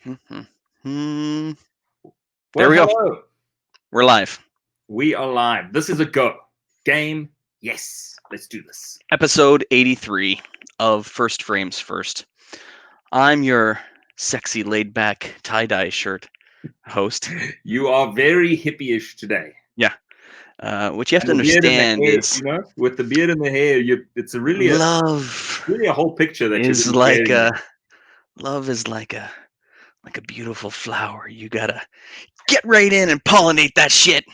Hmm. Well, There we go. hello. We're live. We are live. This is a go. Game. Yes. Let's do this. Episode 83 of First Frames First. I'm your sexy, laid-back, tie-dye shirt host. You are very hippie-ish today. Yeah. What you have to And the beard and the understand hair, is with the beard and the hair, it's really love a whole picture that is you're like wearing. love is like a beautiful flower. You gotta get right in and pollinate that shit.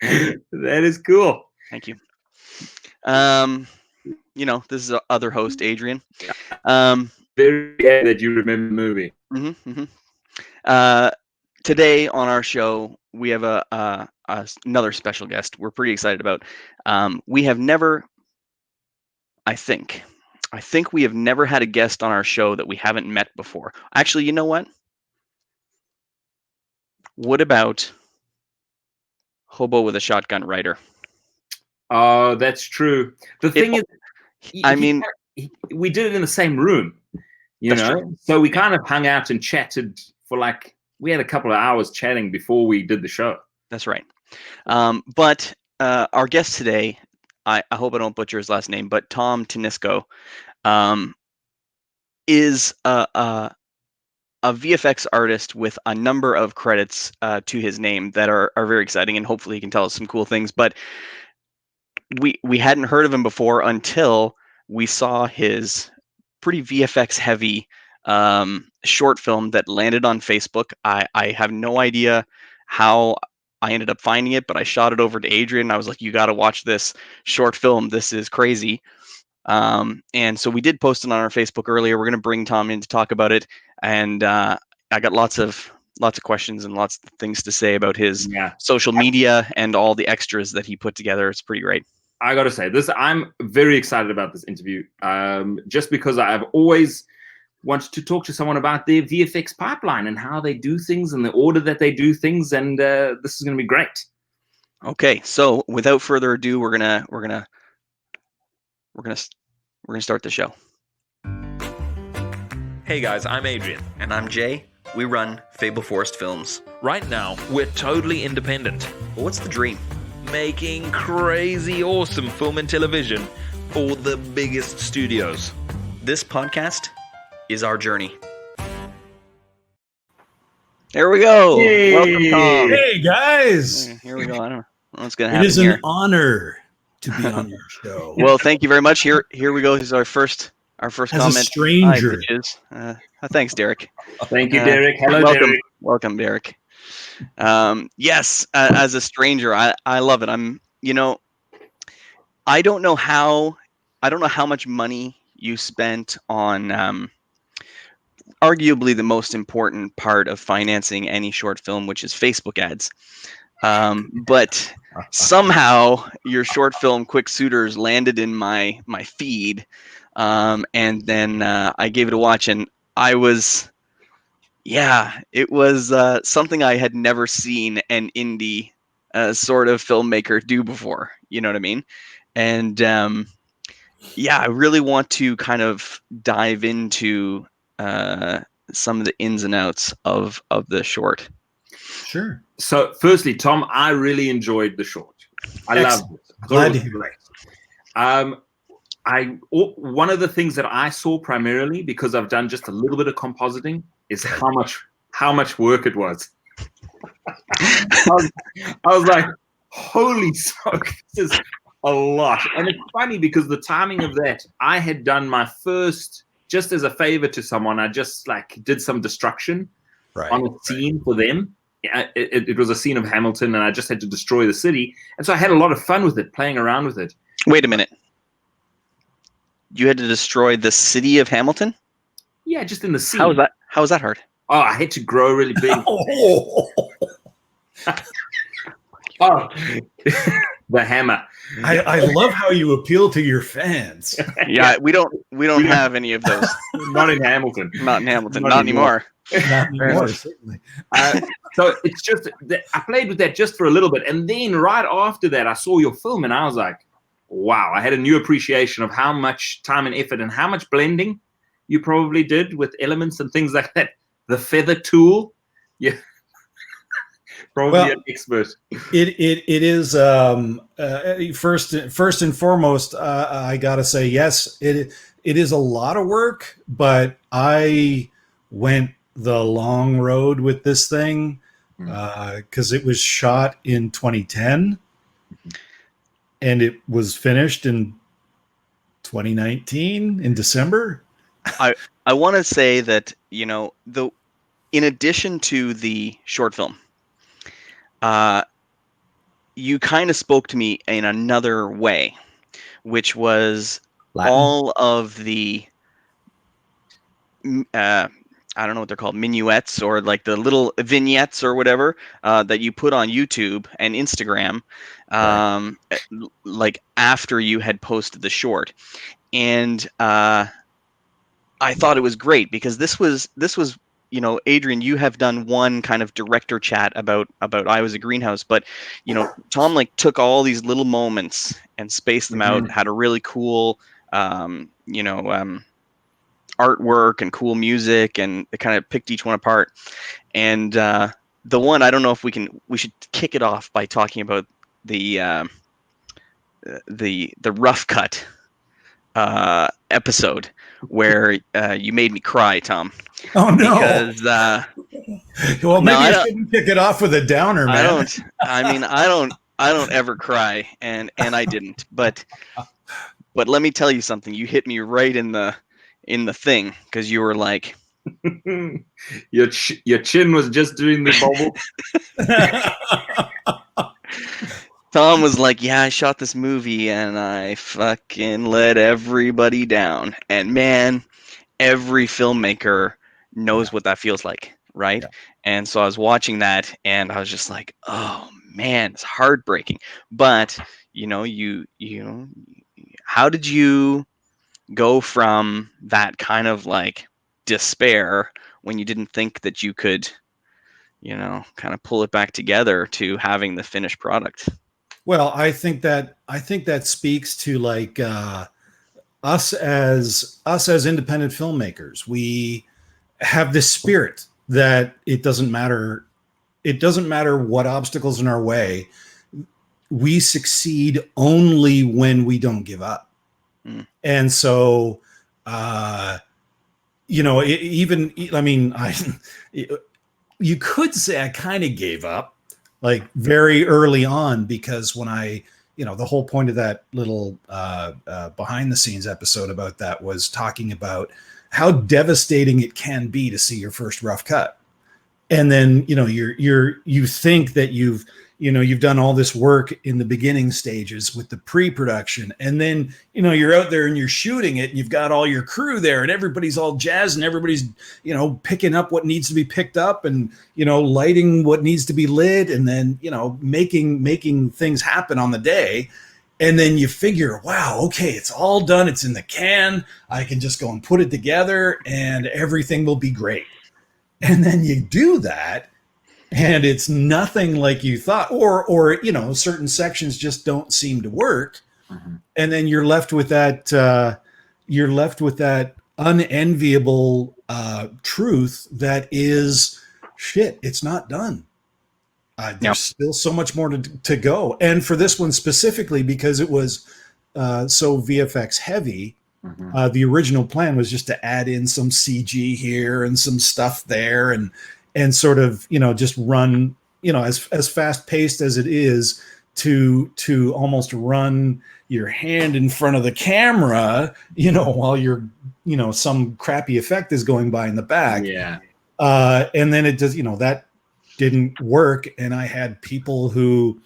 That is cool. Thank you. This is our other host, Adrian. Very glad that you remember the movie. Today on our show, we have another special guest we're pretty excited about. We have never, I think we have never had a guest on our show that we haven't met before. Actually, you know what? What about Hobo with a Shotgun Writer? Oh, that's true. The thing is, we did it in the same room, true. So we kind of hung out and chatted for we had a couple of hours chatting before we did the show. That's right. But our guest today, I hope I don't butcher his last name, but Tom Tennisco is a VFX artist with a number of credits to his name that are very exciting, and hopefully he can tell us some cool things. But we hadn't heard of him before until we saw his pretty VFX heavy short film that landed on Facebook. I have no idea how I ended up finding it, but I shot it over to Adrian. I was like, you got to watch this short film. This is crazy. And so we did post it on our Facebook earlier. We're going to bring Tom in to talk about it. And I got lots of questions and lots of things to say about his social media and all the extras that he put together. It's pretty great. I got to say this, I'm very excited about this interview, just because I've always wanted to talk to someone about their VFX pipeline and how they do things and the order that they do things. And this is going to be great. Okay. So without further ado, we're going to start the show. Hey guys, I'm Adrian. And I'm Jay. We run Fable Forest Films. Right now, we're totally independent. But what's the dream? Making crazy awesome film and television for the biggest studios. This podcast is our journey. There we go. Yay. Welcome, Tom. Hey guys. Here we go. I don't know what's going to happen. It is an honor to be on your show. Well, thank you very much. Here we go. This is our first As comment. a stranger. Thanks, Derek. Thank you, Derek. Hello, welcome, Derek. Welcome, Derek. Yes, as a stranger, I love it. I don't know how much money you spent on arguably the most important part of financing any short film, which is Facebook ads. But somehow your short film Quick Suitors landed in my feed, and then I gave it a watch, and it was something I had never seen an indie sort of filmmaker do before. You know what I mean? And I really want to kind of dive into some of the ins and outs of the short. Sure. So, firstly, Tom, I really enjoyed the short. I loved it. I thought it was great. One of the things that I saw primarily, because I've done just a little bit of compositing, is how much work it was. I was like, holy smoke, this is a lot. And it's funny because the timing of that, I had done my first, just as a favor to someone, I just did some destruction on a scene for them. It was a scene of Hamilton, and I just had to destroy the city. And so I had a lot of fun with it, playing around with it. Wait a minute. You had to destroy the city of Hamilton? Yeah, just in the scene. How was that hard? Oh, I had to grow really big. The hammer. I love how you appeal to your fans. Yeah, we don't have any of those. Not in Hamilton. Not in Hamilton. Not anymore. Not anymore, certainly. So it's just I played with that just for a little bit, and then right after that, I saw your film, and I was like, "Wow!" I had a new appreciation of how much time and effort and how much blending you probably did with elements and things like that the feather tool. Yeah, probably Well, an expert. it is first and foremost. I gotta say yes. It is a lot of work, but I went the long road with this thing because it was shot in 2010 and it was finished in 2019 in December. I want to say that, you know, in addition to the short film, you kind of spoke to me in another way, which was Latin. all of the I don't know what they're called, minuets, or like the little vignettes or whatever that you put on YouTube and Instagram, like after you had posted the short. And I thought it was great because this was, you know, Adrian, you have done one kind of director chat about I Was a Greenhouse, but, you know, Tom like took all these little moments and spaced them out, had a really cool, you know, artwork and cool music, and it kind of picked each one apart. And the one, I don't know if we should kick it off by talking about the rough cut episode where you made me cry, Tom. Oh no! Because well, maybe no, I shouldn't kick it off with a downer, man. I don't ever cry, and I didn't. But let me tell you something. You hit me right in the thing, because you were like, your chin was just doing the bubble. Tom was like, yeah, I shot this movie and I fucking let everybody down. And man, every filmmaker knows what that feels like, right? Yeah. And so I was watching that and I was just like, oh man, it's heartbreaking. But you know, you know, how did you go from that kind of like despair when you didn't think that you could, you know, kind of pull it back together to having the finished product? Well, I think that speaks to like us as independent filmmakers. We have this spirit that it doesn't matter what obstacles in our way. We succeed only when we don't give up. And so, you know, you could say I kind of gave up like very early on, because when the whole point of that little behind the scenes episode about that was talking about how devastating it can be to see your first rough cut. And then, you know, you think that you've done all this work in the beginning stages with the pre-production, and then, you know, you're out there and you're shooting it and you've got all your crew there and everybody's all jazzed and everybody's, you know, picking up what needs to be picked up and, you know, lighting what needs to be lit, and then, you know, making things happen on the day. And then you figure, wow, okay, it's all done. It's in the can. I can just go and put it together and everything will be great. And then you do that, and it's nothing like you thought, or you know, certain sections just don't seem to work, and then you're left with that unenviable truth that is, shit, it's not done. There's still so much more to go. And for this one specifically, because it was so VFX heavy, the original plan was just to add in some CG here and some stuff there, and sort of, you know, just run, you know, as fast paced as it is, to almost run your hand in front of the camera, you know, while you're, you know, some crappy effect is going by in the back. Yeah. And then it does, you know, that didn't work. And I had people who,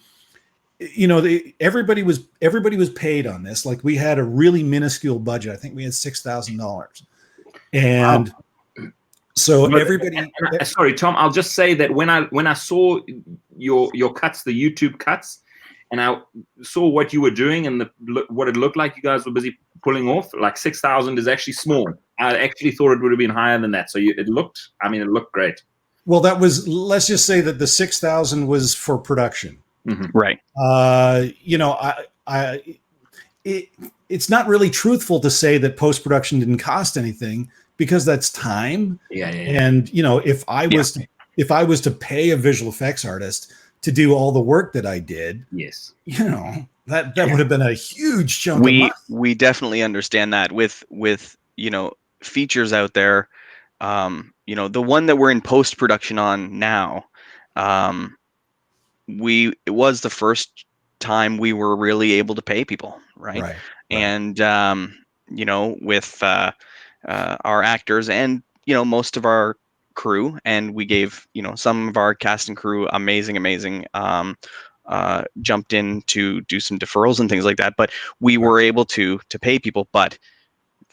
you know, everybody was paid on this. Like, we had a really minuscule budget. I think we had $6,000. And wow. So everybody. Sorry, Tom. I'll just say that when I saw your cuts, the YouTube cuts, and I saw what you were doing and what it looked like you guys were busy pulling off, like 6,000 is actually small. I actually thought it would have been higher than that. So it looked great. Well, that was, let's just say that the 6,000 was for production. Right. You know, it's not really truthful to say that post-production didn't cost anything, because that's time. Yeah. And if I was to pay a visual effects artist to do all the work that I did, Yes. That would have been a huge chunk of money. We definitely understand that with features out there. The one that we're in post-production on now, it was the first time we were really able to pay people, right? And with our actors and most of our crew, and we gave some of our cast and crew amazing jumped in to do some deferrals and things like that, but we were able to pay people. But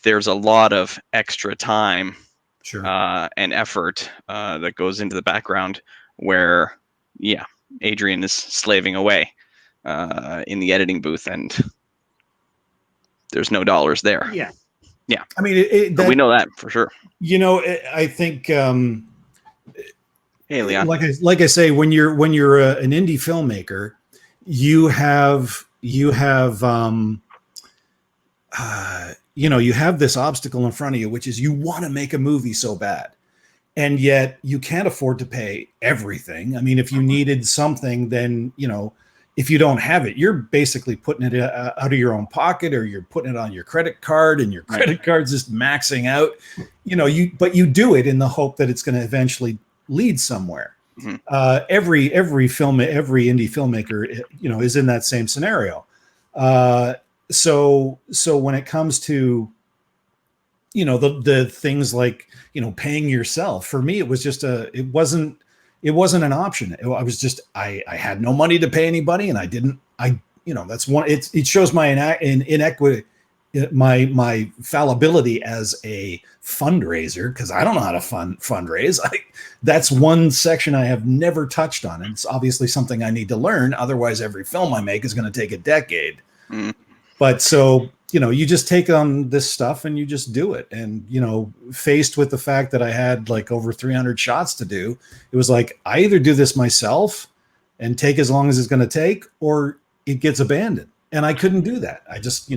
there's a lot of extra time and effort that goes into the background where Adrian is slaving away in the editing booth, and there's no dollars there. Yeah. I mean, we know that for sure. I think, hey, Leon, like I say, when you're an indie filmmaker, you have you have this obstacle in front of you, which is you want to make a movie so bad, and yet you can't afford to pay everything. I mean, if you needed something, then if you don't have it, you're basically putting it out of your own pocket, or you're putting it on your credit card, and your credit card's just maxing out. But you do it in the hope that it's going to eventually lead somewhere. Mm-hmm. Every indie filmmaker, is in that same scenario. So when it comes to, the things like, paying yourself, for me, it was just it wasn't an option. I was just, I had no money to pay anybody, and that's one, it shows my inequity, my fallibility as a fundraiser, because I don't know how to fundraise. That's one section I have never touched on, and it's obviously something I need to learn. Otherwise, every film I make is going to take a decade. Mm. But so, you just take on this stuff and you just do it. And, faced with the fact that I had like over 300 shots to do, it was like, I either do this myself and take as long as it's going to take, or it gets abandoned. And I couldn't do that. I just,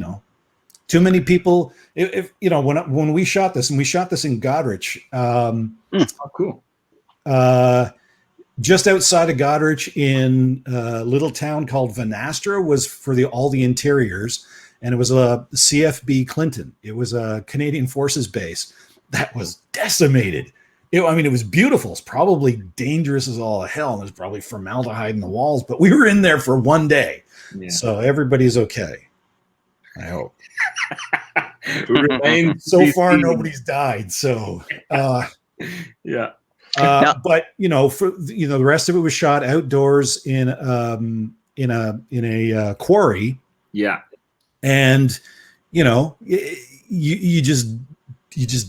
too many people. When we shot this, and we shot this in Goderich. Cool. Just outside of Goderich, in a little town called Vanastra, was for all the interiors, and it was a CFB Clinton. It was a Canadian Forces base that was decimated. It was beautiful. It's probably dangerous as all hell. There's probably formaldehyde in the walls, but we were in there for one day, so everybody's okay. I hope. So far, nobody's died. So, yeah. But for the rest of it was shot outdoors in a quarry. Yeah. And you just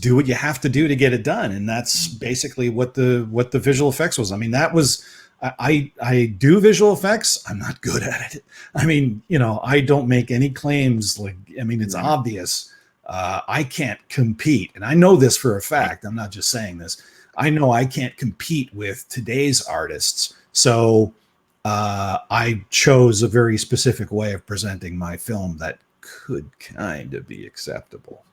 do what you have to do to get it done, and that's basically what the visual effects was. I mean, that was I do visual effects. I'm not good at it. I mean, I don't make any claims. It's obvious. I can't compete, and I know this for a fact. I'm not just saying this. I know I can't compete with today's artists. So I chose a very specific way of presenting my film that could kind of be acceptable.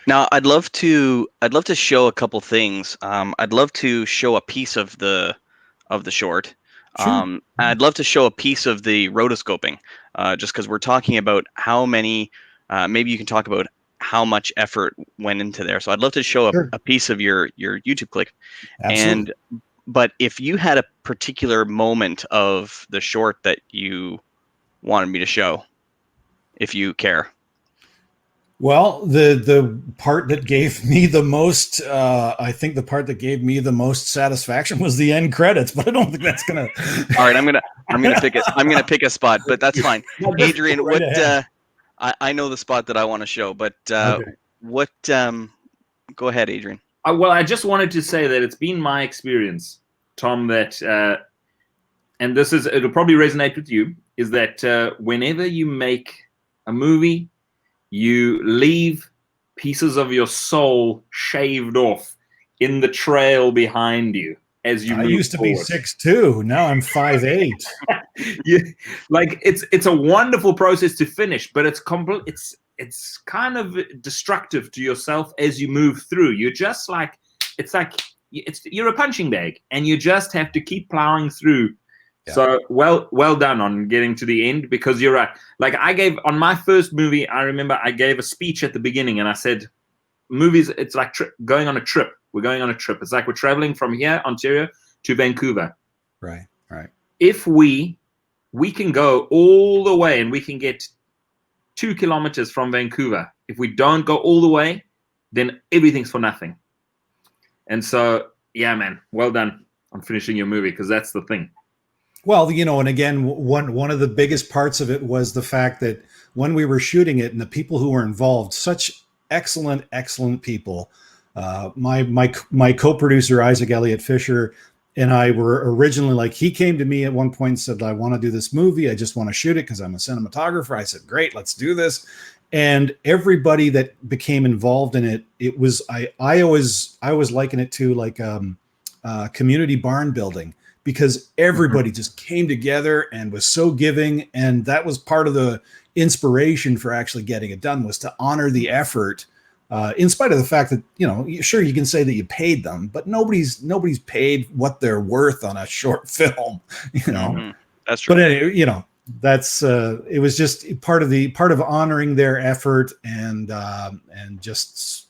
Now, I'd love to show a couple things. I'd love to show a piece of the short. Sure. I'd love to show a piece of the rotoscoping, just because we're talking about how many. Maybe you can talk about how much effort went into there. So I'd love to show a piece of your YouTube clip. Absolutely. But if you had a particular moment of the short that you wanted me to show, if you care. Well, the part that gave me the most, I think the part that gave me the most satisfaction was the end credits, but I don't think that's gonna. All right, I'm gonna pick a spot, but that's fine. Adrian, I know the spot that I want to show, but what? Go ahead, Adrian. Well, I just wanted to say that it's been my experience, Tom, that, and it'll probably resonate with you, is that whenever you make a movie, you leave pieces of your soul shaved off in the trail behind you as you move forward. I used to be 6'2". Now I'm 5'8". It's a wonderful process to finish, but it's it's kind of destructive to yourself as you move through. You're just like, you're a punching bag, and you just have to keep plowing through. Yeah. So well done on getting to the end, because you're right. Like on my first movie, I remember I gave a speech at the beginning, and I said, movies, it's like going on a trip. We're going on a trip. It's like we're traveling from here, Ontario, to Vancouver. Right. If we can go all the way, and we can get 2 kilometers from Vancouver. If we don't go all the way, then everything's for nothing. And so, yeah, man, well done on finishing your movie, because that's the thing. Well, and again, one of the biggest parts of it was the fact that when we were shooting it, and the people who were involved, such excellent people. My co-producer, Isaac Elliott Fisher, and I were originally like, he came to me at one point and said, I want to do this movie. I just want to shoot it because I'm a cinematographer. I said, great, let's do this. And everybody that became involved in it, it was, I always liken it to like community barn building, because everybody just came together and was so giving. And that was part of the inspiration for actually getting it done, was to honor the effort. In spite of the fact that, sure, you can say that you paid them, but nobody's paid what they're worth on a short film, Mm-hmm. That's true. But anyway, that's it was just part of honoring their effort and just,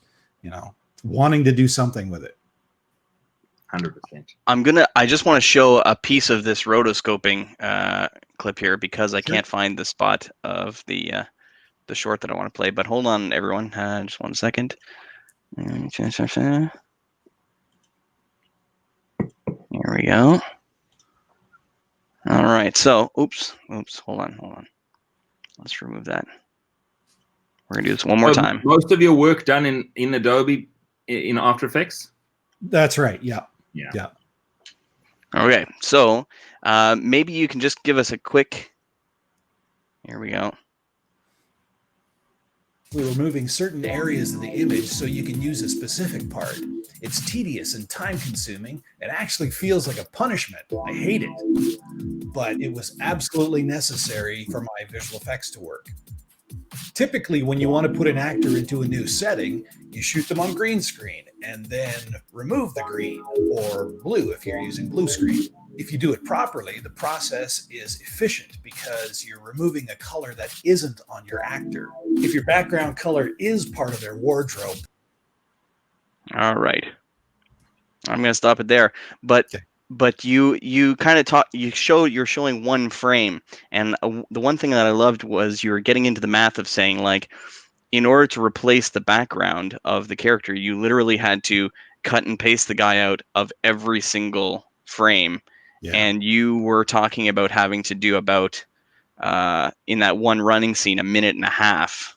wanting to do something with it. 100%. I just want to show a piece of this rotoscoping clip here, because I can't find the spot of the short that I want to play. But hold on, everyone, just 1 second. Here we go. All right, so oops, hold on. Let's remove that. We're gonna do this one more time. Most of your work done in Adobe, in After Effects? That's right. Yeah. Okay, so maybe you can just give us a quick. Here we go. We're removing certain areas of the image so you can use a specific part. It's tedious and time-consuming. It actually feels like a punishment. I hate it. But it was absolutely necessary for my visual effects to work. Typically, when you want to put an actor into a new setting, you shoot them on green screen and then remove the green, or blue if you're using blue screen. If you do it properly, the process is efficient because you're removing a color that isn't on your actor. If your background color is part of their wardrobe. All right. I'm going to stop it there. But you kind of you're showing one frame, and the one thing that I loved was you were getting into the math of saying, like, in order to replace the background of the character, you literally had to cut and paste the guy out of every single frame. Yeah. And you were talking about having to do about in that one running scene 1.5 minutes,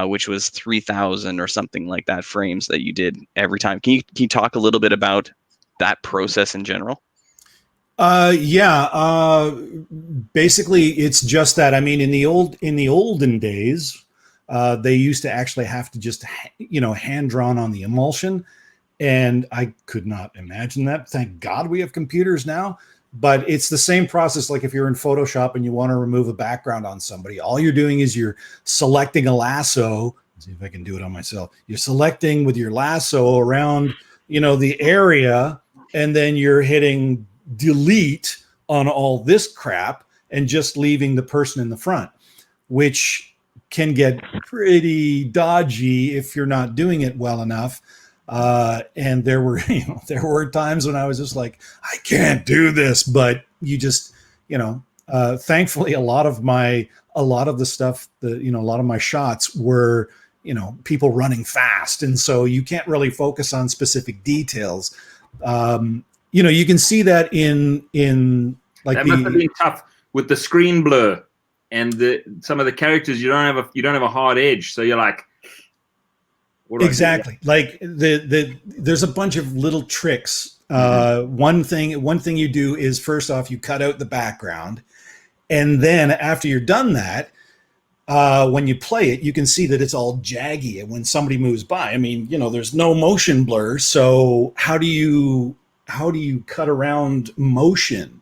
which was 3,000 or something like that frames that you did every time. Can you talk a little bit about that process in general? Basically it's just that. I mean, in the olden days, they used to actually have to just, hand drawn on the emulsion. And I could not imagine that. Thank God we have computers now. But it's the same process. Like if you're in Photoshop and you want to remove a background on somebody, all you're doing is you're selecting a lasso. Let's see if I can do it on myself. You're selecting with your lasso around, the area, and then you're hitting delete on all this crap and just leaving the person in the front, which can get pretty dodgy if you're not doing it well enough. And there were times when I was just like, I can't do this, but you just, thankfully a lot of the stuff, a lot of my shots were, people running fast. And so you can't really focus on specific details. You can see that in like that must have been tough with the screen blur and some of the characters. You don't have a hard edge. So you're like, exactly. Like there's a bunch of little tricks. One thing you do is, first off, you cut out the background, and then after you're done that, when you play it, you can see that it's all jaggy. And when somebody moves by, I mean, there's no motion blur. So how do you cut around motion?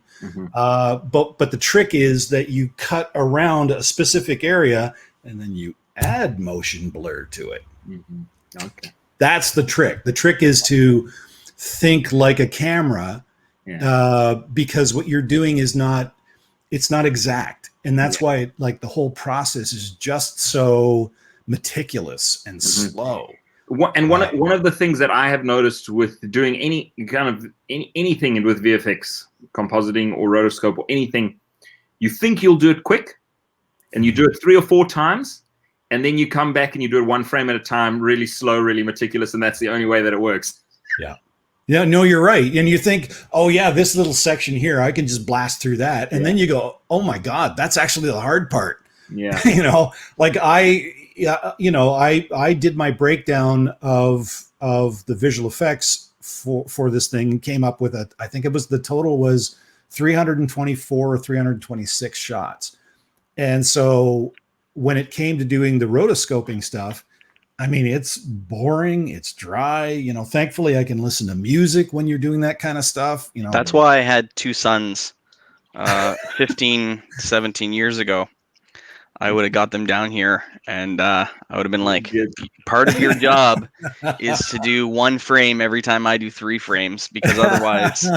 But the trick is that you cut around a specific area and then you add motion blur to it. Mm-hmm. Okay. That's the trick. The trick is to think like a camera, because what you're doing is not, it's not exact. And that's why like the whole process is just so meticulous and slow. And one of the things that I have noticed with doing any kind of anything with VFX, compositing or rotoscope or anything, you think you'll do it quick, and you do it 3 or 4 times, and then you come back and you do it 1 frame at a time, really slow, really meticulous, and that's the only way that it works. Yeah. Yeah, no, you're right. And you think, oh yeah, this little section here, I can just blast through that. And then you go, oh my God, that's actually the hard part. Yeah. You know, like I did my breakdown of the visual effects for this thing and came up with I think it was, the total was 324 or 326 shots. And so when it came to doing the rotoscoping stuff, I mean, it's boring, it's dry, you know, thankfully I can listen to music when you're doing that kind of stuff, you know. That's why I had 2 sons 15, 17 years ago. I would have got them down here, and I would have been like, part of your job is to do 1 frame every time I do 3 frames, because otherwise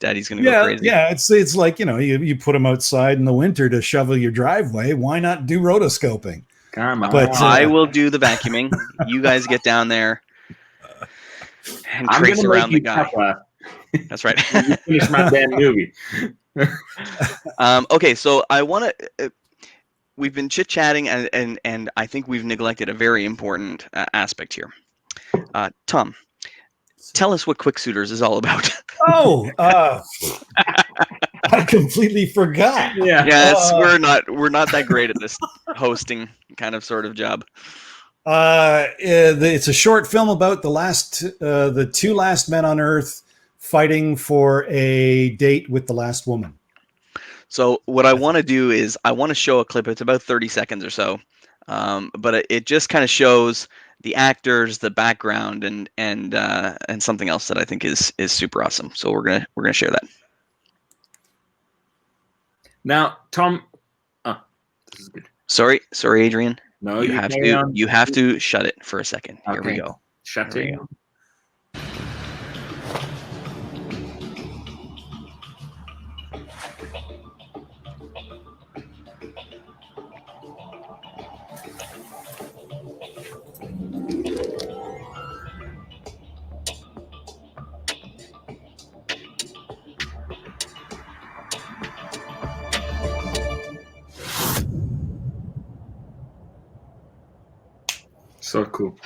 Daddy's going to go crazy. Yeah, it's like, you know, you put them outside in the winter to shovel your driveway. Why not do rotoscoping? Come on. But I will do the vacuuming. You guys get down there and trace around the guy. That's right. You finish my damn movie. Okay, so I want to. We've been chit-chatting, and I think we've neglected a very important aspect here. Tom, tell us what Quick Suitors is all about. Oh, I completely forgot. Yeah. Yes, we're not that great at this hosting kind of sort of job. It's a short film about the 2 last men on Earth fighting for a date with the last woman. So what I want to do is I want to show a clip. It's about 30 seconds or so, but it just kind of shows the actors, the background, and something else that I think is super awesome. So we're gonna share that. Now, Tom, this is good. Sorry, Adrian. No, you have to shut it for a second. Okay. Here we go. Shut it. So cool.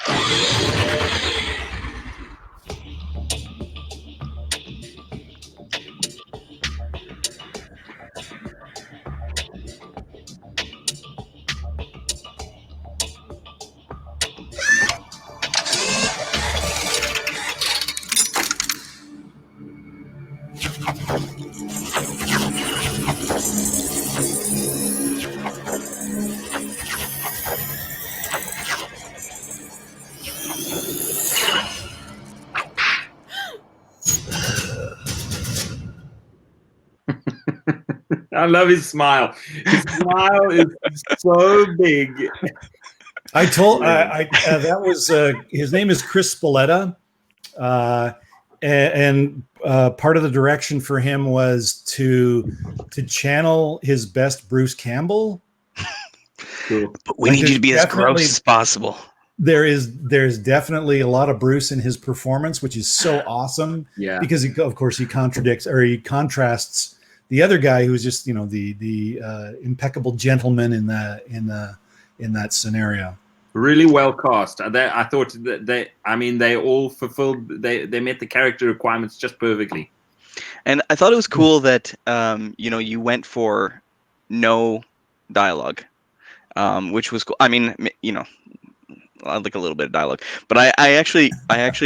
I love his smile. His smile is so big. I told that was his name is Chris Spalletta, and part of the direction for him was to channel his best Bruce Campbell. Cool. But we need you to be as gross as possible. There's definitely a lot of Bruce in his performance, which is so awesome. Yeah, because of course he contrasts the other guy who's just, you know, the impeccable gentleman in that scenario. Really well cast. I thought that they all fulfilled. They met the character requirements just perfectly. And I thought it was cool that you went for no dialogue, which was cool. I mean, you know, I like a little bit of dialogue, but I actually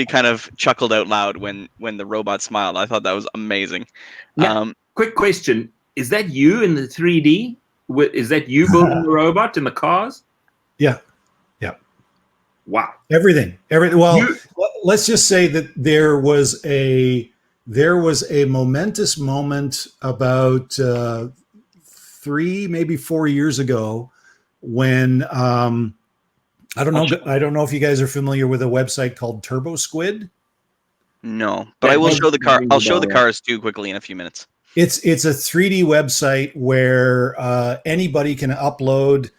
kind of chuckled out loud when the robot smiled. I thought that was amazing. Yeah. Quick question: is that you in the 3D? Is that you building the robot in the cars? Yeah. Wow. Everything. Well, let's just say that there was a momentous moment about 3, maybe 4 years ago when I don't know if you guys are familiar with a website called Turbo Squid. No, but I will show the car. I'll show the cars too quickly in a few minutes. It's a 3D website where anybody can upload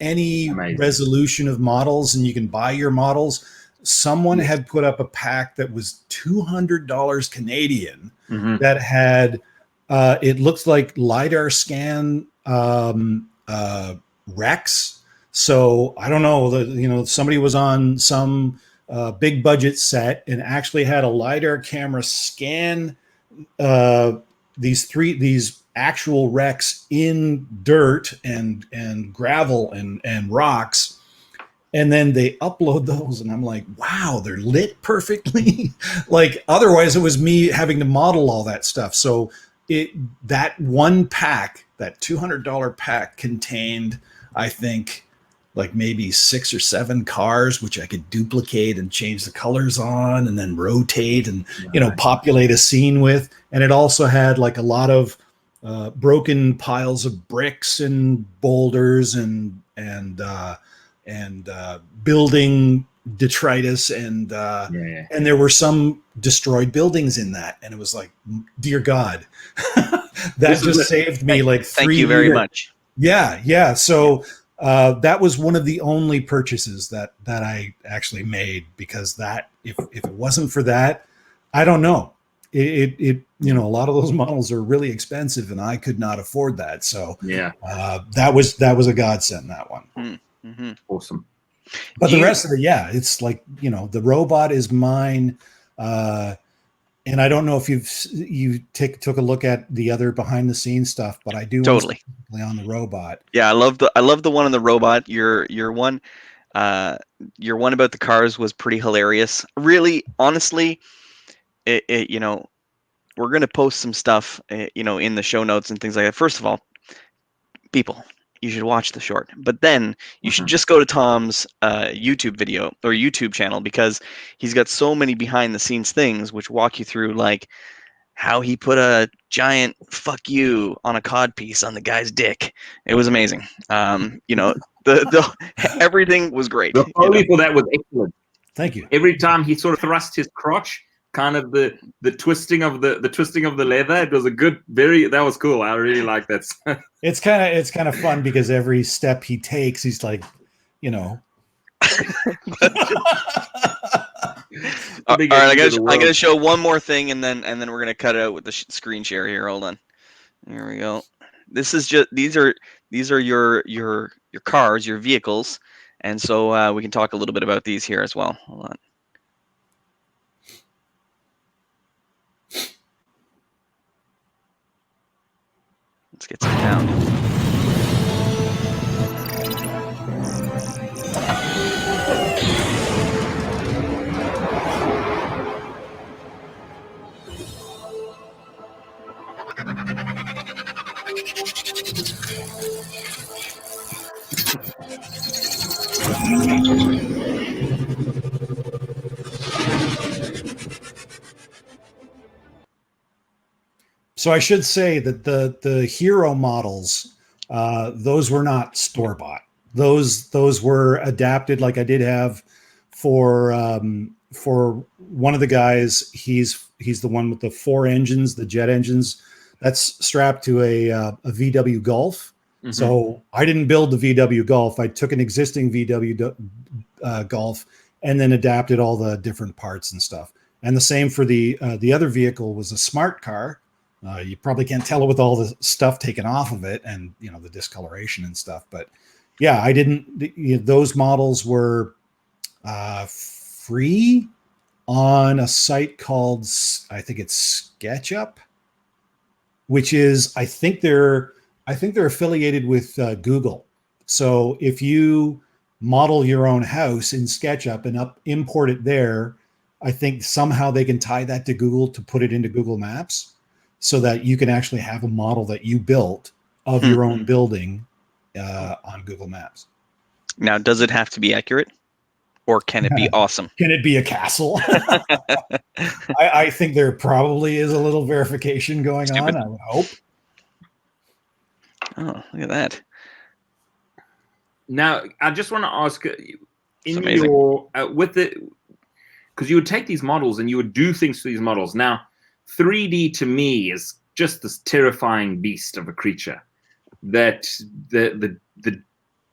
any resolution of models, and you can buy your models. Someone had put up a pack that was $200 Canadian that had it looks like LiDAR scan Rex. So I don't know, somebody was on some big budget set and actually had a LiDAR camera scan these actual wrecks in dirt and gravel and rocks, and then they upload those, and I'm like, wow, they're lit perfectly. Like, otherwise it was me having to model all that stuff. So that one pack, that $200 pack, contained, I think, like maybe 6 or 7 cars, which I could duplicate and change the colors on and then rotate and, populate a scene with. And it also had like a lot of broken piles of bricks and boulders and building detritus. And there were some destroyed buildings in that. And it was like, dear God, that just saved me like 3 Thank you very much. Yeah. So, that was one of the only purchases that I actually made, because that if it wasn't for that, I don't know. It a lot of those models are really expensive, and I could not afford that. So that was a godsend, that one. Awesome. But the rest of it, it's like, the robot is mine. And I don't know if you took a look at the other behind the scenes stuff, but I do totally on the robot. Yeah, I love the one on the robot. Your one about the cars was pretty hilarious. Really, honestly, we're gonna post some stuff, in the show notes and things like that. First of all, people, you should watch the short, but then you should just go to Tom's YouTube video or YouTube channel, because he's got so many behind the scenes things which walk you through, like how he put a giant "fuck you" on a cod piece on the guy's dick. It was amazing. The everything was great. The Foley for that was excellent. Thank you. Every time he sort of thrust his crotch, kind of the twisting of the leather, it was that was cool. I really like that. It's kind of fun, because every step he takes, he's like, All right, I gotta show one more thing, and then we're gonna cut it out with the screen share here. Hold on. Here we go. This is just these are your cars, your vehicles, and so we can talk a little bit about these here as well. Hold on. Let's get some sound. So I should say that the hero models, those were not store-bought. Those were adapted, like I did have for one of the guys. He's the one with the 4 engines, the jet engines. That's strapped to a VW Golf. Mm-hmm. So I didn't build the VW Golf. I took an existing VW Golf and then adapted all the different parts and stuff. And the same for the other vehicle was a smart car. You probably can't tell it with all the stuff taken off of it and, the discoloration and stuff. But yeah, I didn't, those models were free on a site called, I think it's SketchUp, which is, I think they're affiliated with Google. So if you model your own house in SketchUp and import it there, I think somehow they can tie that to Google to put it into Google Maps, so that you can actually have a model that you built of your own building on Google Maps. Now, does it have to be accurate, or can it be awesome? Can it be a castle? I think there probably is a little verification going on, I would hope. Oh, look at that. Now, I just want to ask, in amazing. your because you would take these models and you would do things to these models. Now, 3D to me is just this terrifying beast of a creature. That the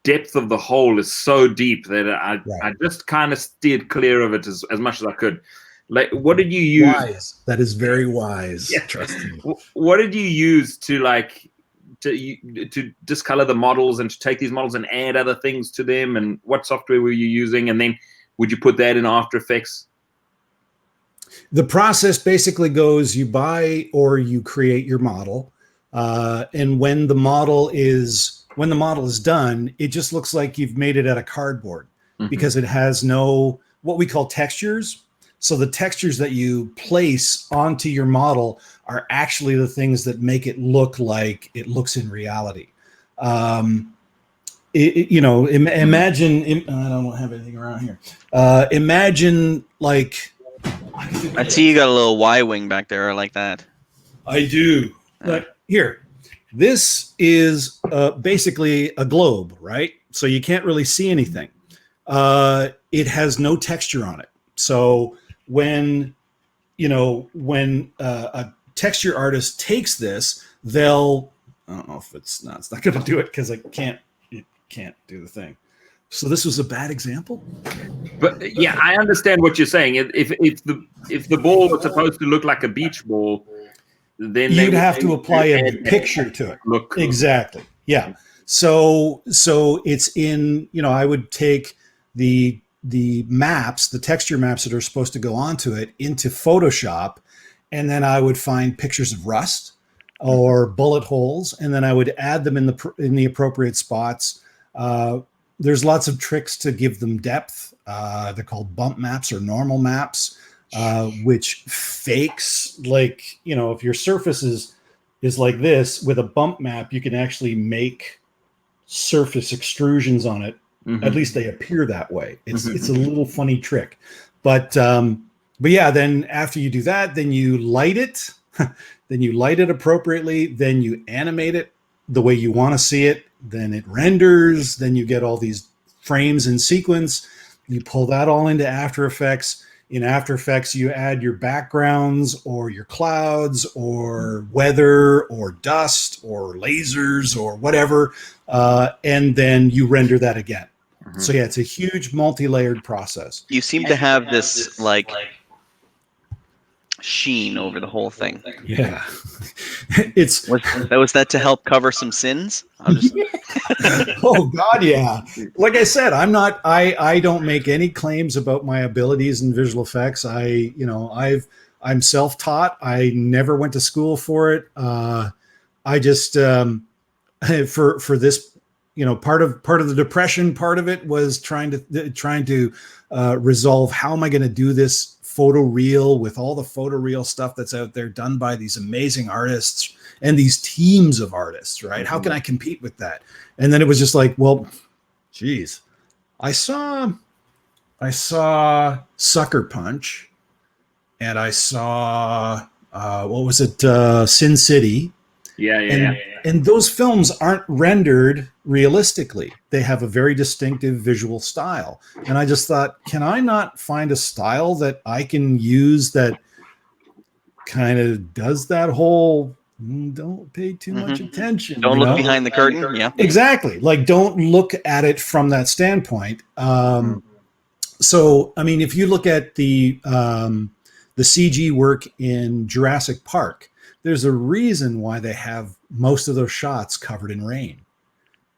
depth of the hole is so deep that I just kind of steered clear of it as much as I could. Like, what did you use? Wise. That is very wise. Yeah. Trust me. What did you use to discolor the models and to take these models and add other things to them? And what software were you using? And then would you put that in After Effects? The process basically goes: you buy or you create your model, and when the model is done, it just looks like you've made it out of cardboard, because it has no what we call textures. So the textures that you place onto your model are actually the things that make it look like it looks in reality. Imagine. I don't have anything around here. Imagine like. I see you got a little Y-wing back there. I like that. I do. But here, this is basically a globe, right? So you can't really see anything. It has no texture on it. So when a texture artist takes this, they'll, I don't know if it's not going to do it because it can't do the thing. So this was a bad example. But yeah, I understand what you're saying. If the ball was supposed to look like a beach ball, then you'd have to apply a picture to it. Look exactly. Yeah. So it's in, I would take the maps, the texture maps that are supposed to go onto it into Photoshop, and then I would find pictures of rust or bullet holes, and then I would add them in the appropriate spots. There's lots of tricks to give them depth. They're called bump maps or normal maps, which fakes, like, if your surface is like this, with a bump map, you can actually make surface extrusions on it. At least they appear that way. It's a little funny trick. But yeah, then after you do that, then you light it. Then you light it appropriately. Then you animate it the way you want to see it. Then it renders. Then you get all these frames in sequence. You pull that all into After Effects. In After Effects, you add your backgrounds or your clouds or weather or dust or lasers or whatever, and then you render that again. So yeah, it's a huge multi-layered process. You seem to have this like sheen over the whole thing. Yeah. Was that to help cover some sins? I'm just... Oh God, yeah. Like I said, I don't make any claims about my abilities in visual effects. I'm self-taught. I never went to school for it. I just for this, part of the depression, part of it was trying to resolve how am I going to do this photoreal with all the photoreal stuff that's out there done by these amazing artists and these teams of artists, right? How can I compete with that? And then it was just like, well, geez, I saw Sucker Punch, and I saw what was it, Sin City. Yeah. And those films aren't rendered realistically. They have a very distinctive visual style. And I just thought, can I not find a style that I can use that kind of does that whole don't pay too much attention? Don't look behind the curtain. Yeah, exactly. Like, don't look at it from that standpoint. So, I mean, if you look at the CG work in Jurassic Park, there's a reason why they have most of those shots covered in rain.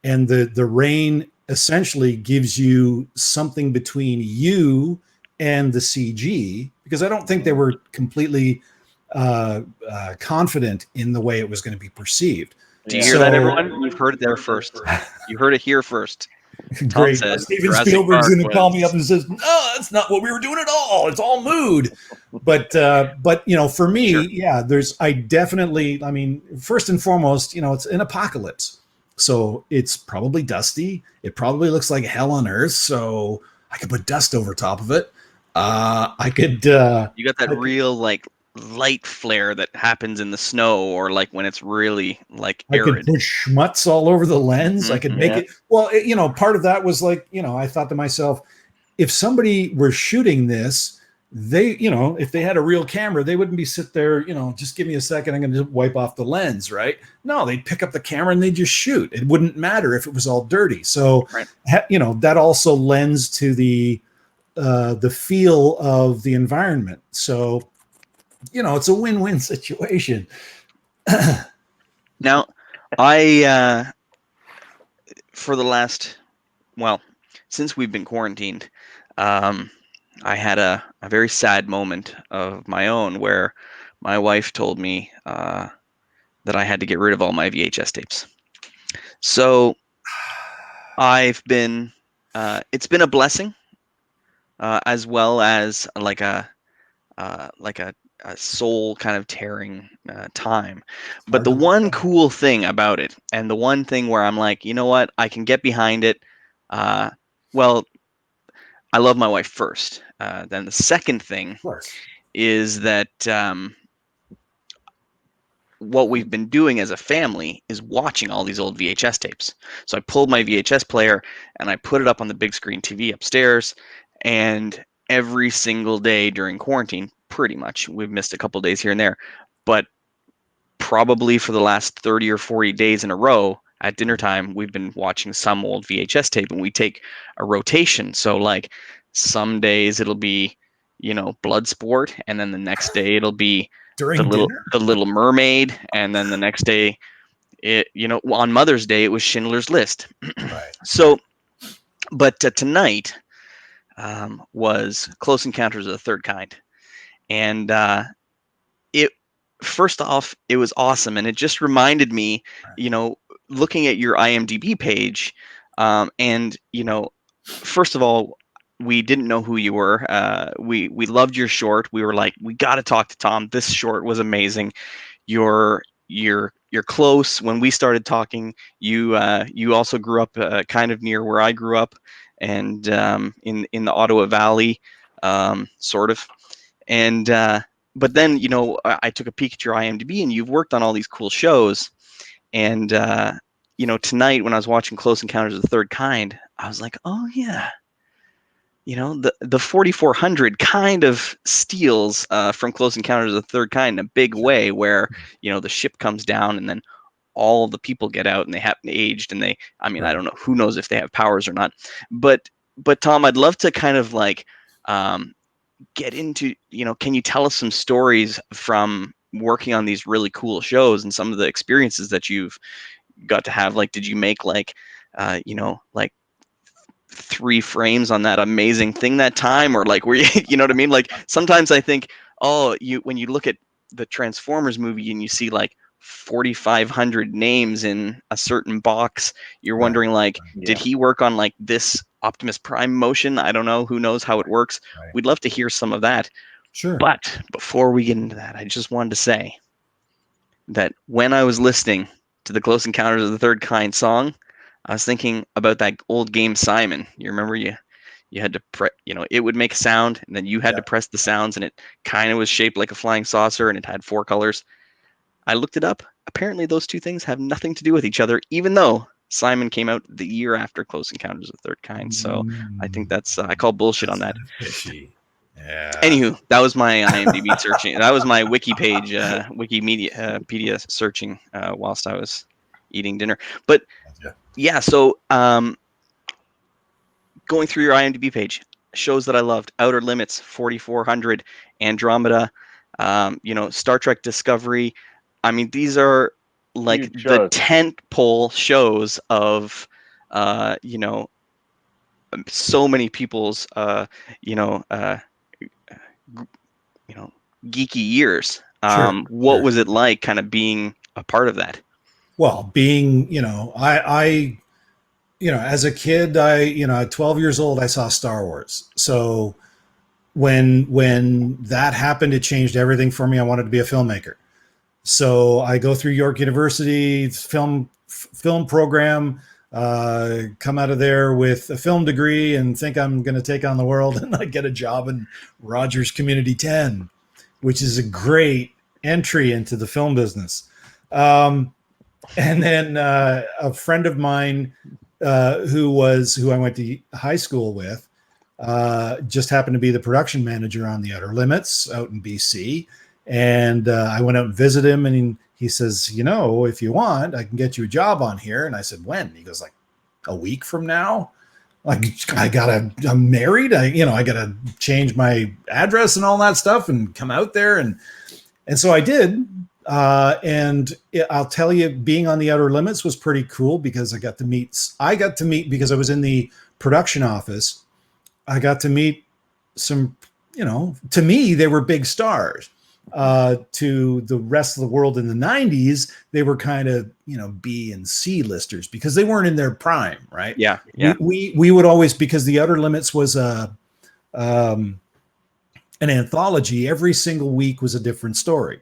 And the rain essentially gives you something between you and the CG, because I don't think they were completely confident in the way it was going to be perceived. Do you hear that, everyone? You've heard it there first. You heard it here first. Great. Steven Spielberg's going to call me up and says, "No, that's not what we were doing at all. It's all mood." But for me, sure. Yeah, I definitely, I mean, first and foremost, it's an apocalypse. So it's probably dusty. It probably looks like hell on earth. So I could put dust over top of it. I could. You got that real like light flare that happens in the snow, or like when it's really like I could arid. put schmutz all over the lens. I could make Yeah. it. Well, part of that was like, I thought to myself, if somebody were shooting this, they, if they had a real camera, they wouldn't be sit there, just give me a second, I'm going to wipe off the lens, right? No, they'd pick up the camera and they'd just shoot. It wouldn't matter if it was all dirty. So, Right. That also lends to the feel of the environment. So, it's a win-win situation. Now, I for the last, well, since we've been quarantined, I had a very sad moment of my own where my wife told me that I had to get rid of all my VHS tapes. So I've been, it's been a blessing, as well as like a soul kind of tearing time. But the one cool thing about it, and the one thing where I'm like, you know what, I can get behind it. Well, I love my wife first. Then the second thing Of course. is that what we've been doing as a family is watching all these old VHS tapes. So I pulled my VHS player and I put it up on the big screen TV upstairs, and every single day during quarantine, pretty much, we've missed a couple days here and there, but probably for the last 30 or 40 days in a row at dinner time, we've been watching some old VHS tape, and we take a rotation. So like some days it'll be, Bloodsport, and then the next day it'll be During dinner? the Little Mermaid, and then the next day on Mother's Day it was Schindler's List. Right. So, but tonight was Close Encounters of the Third Kind, and it first off, it was awesome, and it just reminded me, looking at your IMDb page, and first of all, we didn't know who you were. We loved your short. We were like, we got to talk to Tom. This short was amazing. You're close. When we started talking, you also grew up kind of near where I grew up, and in the Ottawa Valley, sort of. And but then I took a peek at your IMDb, and you've worked on all these cool shows. And tonight when I was watching Close Encounters of the Third Kind, I was like, oh yeah. The 4400 kind of steals from Close Encounters of the Third Kind in a big way, where the ship comes down and then all the people get out and they happen aged, and I don't know, who knows if they have powers or not, but Tom, I'd love to kind of like get into, can you tell us some stories from working on these really cool shows and some of the experiences that you've got to have? Like, did you make like 3 frames on that amazing thing that time, or like were you you know what I mean? Like sometimes I think, when you look at the Transformers movie and you see like 4,500 names in a certain box, you're wondering like, did he work on like this Optimus Prime motion? I don't know, who knows how it works. We'd love to hear some of that. Sure. But before we get into that, I just wanted to say that when I was listening to the Close Encounters of the Third Kind song, I was thinking about that old game Simon. You remember you had to it would make a sound, and then you had to press the sounds, and it kind of was shaped like a flying saucer, and it had 4 colors. I looked it up. Apparently those two things have nothing to do with each other, even though Simon came out the year after Close Encounters of the Third Kind. So I think that's I call bullshit on that. Fishy. Yeah. Anywho, that was my IMDb searching. That was my wiki page, Wikipedia searching whilst I was eating dinner. But yeah, so going through your IMDb page, shows that I loved: Outer Limits, 4400, Andromeda, Star Trek Discovery. I mean, these are like the tent pole shows of, so many people's, geeky years. What was it like kind of being a part of that? Well, being, I as a kid, at 12 years old, I saw Star Wars. So when that happened, it changed everything for me. I wanted to be a filmmaker. So I go through York University film program, come out of there with a film degree and think I'm going to take on the world, and I get a job in Rogers Community 10. which is a great entry into the film business. And then a friend of mine who I went to high school with just happened to be the production manager on The Outer Limits out in BC. And I went out and visited him, and he says, if you want, I can get you a job on here. And I said, when? He goes, like, a week from now. Like, I'm married. I gotta change my address and all that stuff and come out there. And so I did. And I'll tell you, being on The Outer Limits was pretty cool because I got to meet because I was in the production office. I got to meet some, to me, they were big stars. To the rest of the world in the 90s, they were kind of, B and C listers because they weren't in their prime, right? Yeah. We would always, because The Outer Limits was an anthology. Every single week was a different story.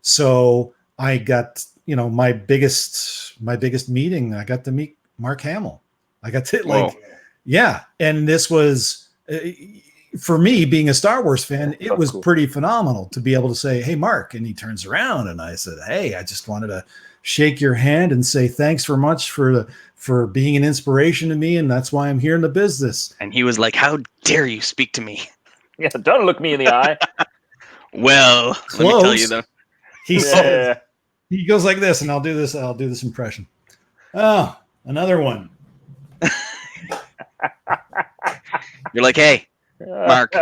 So I got, my biggest meeting, I got to meet Mark Hamill. I got to yeah. And this was, for me, being a Star Wars fan, it was pretty phenomenal to be able to say, hey, Mark. And he turns around and I said, hey, I just wanted to shake your hand and say thanks for much for being an inspiration to me. And that's why I'm here in the business. And he was like, how dare you speak to me? Yeah, don't look me in the eye. Well, let me tell you though. He goes like this, and I'll do this impression. Oh, another one. You're like, hey, Mark,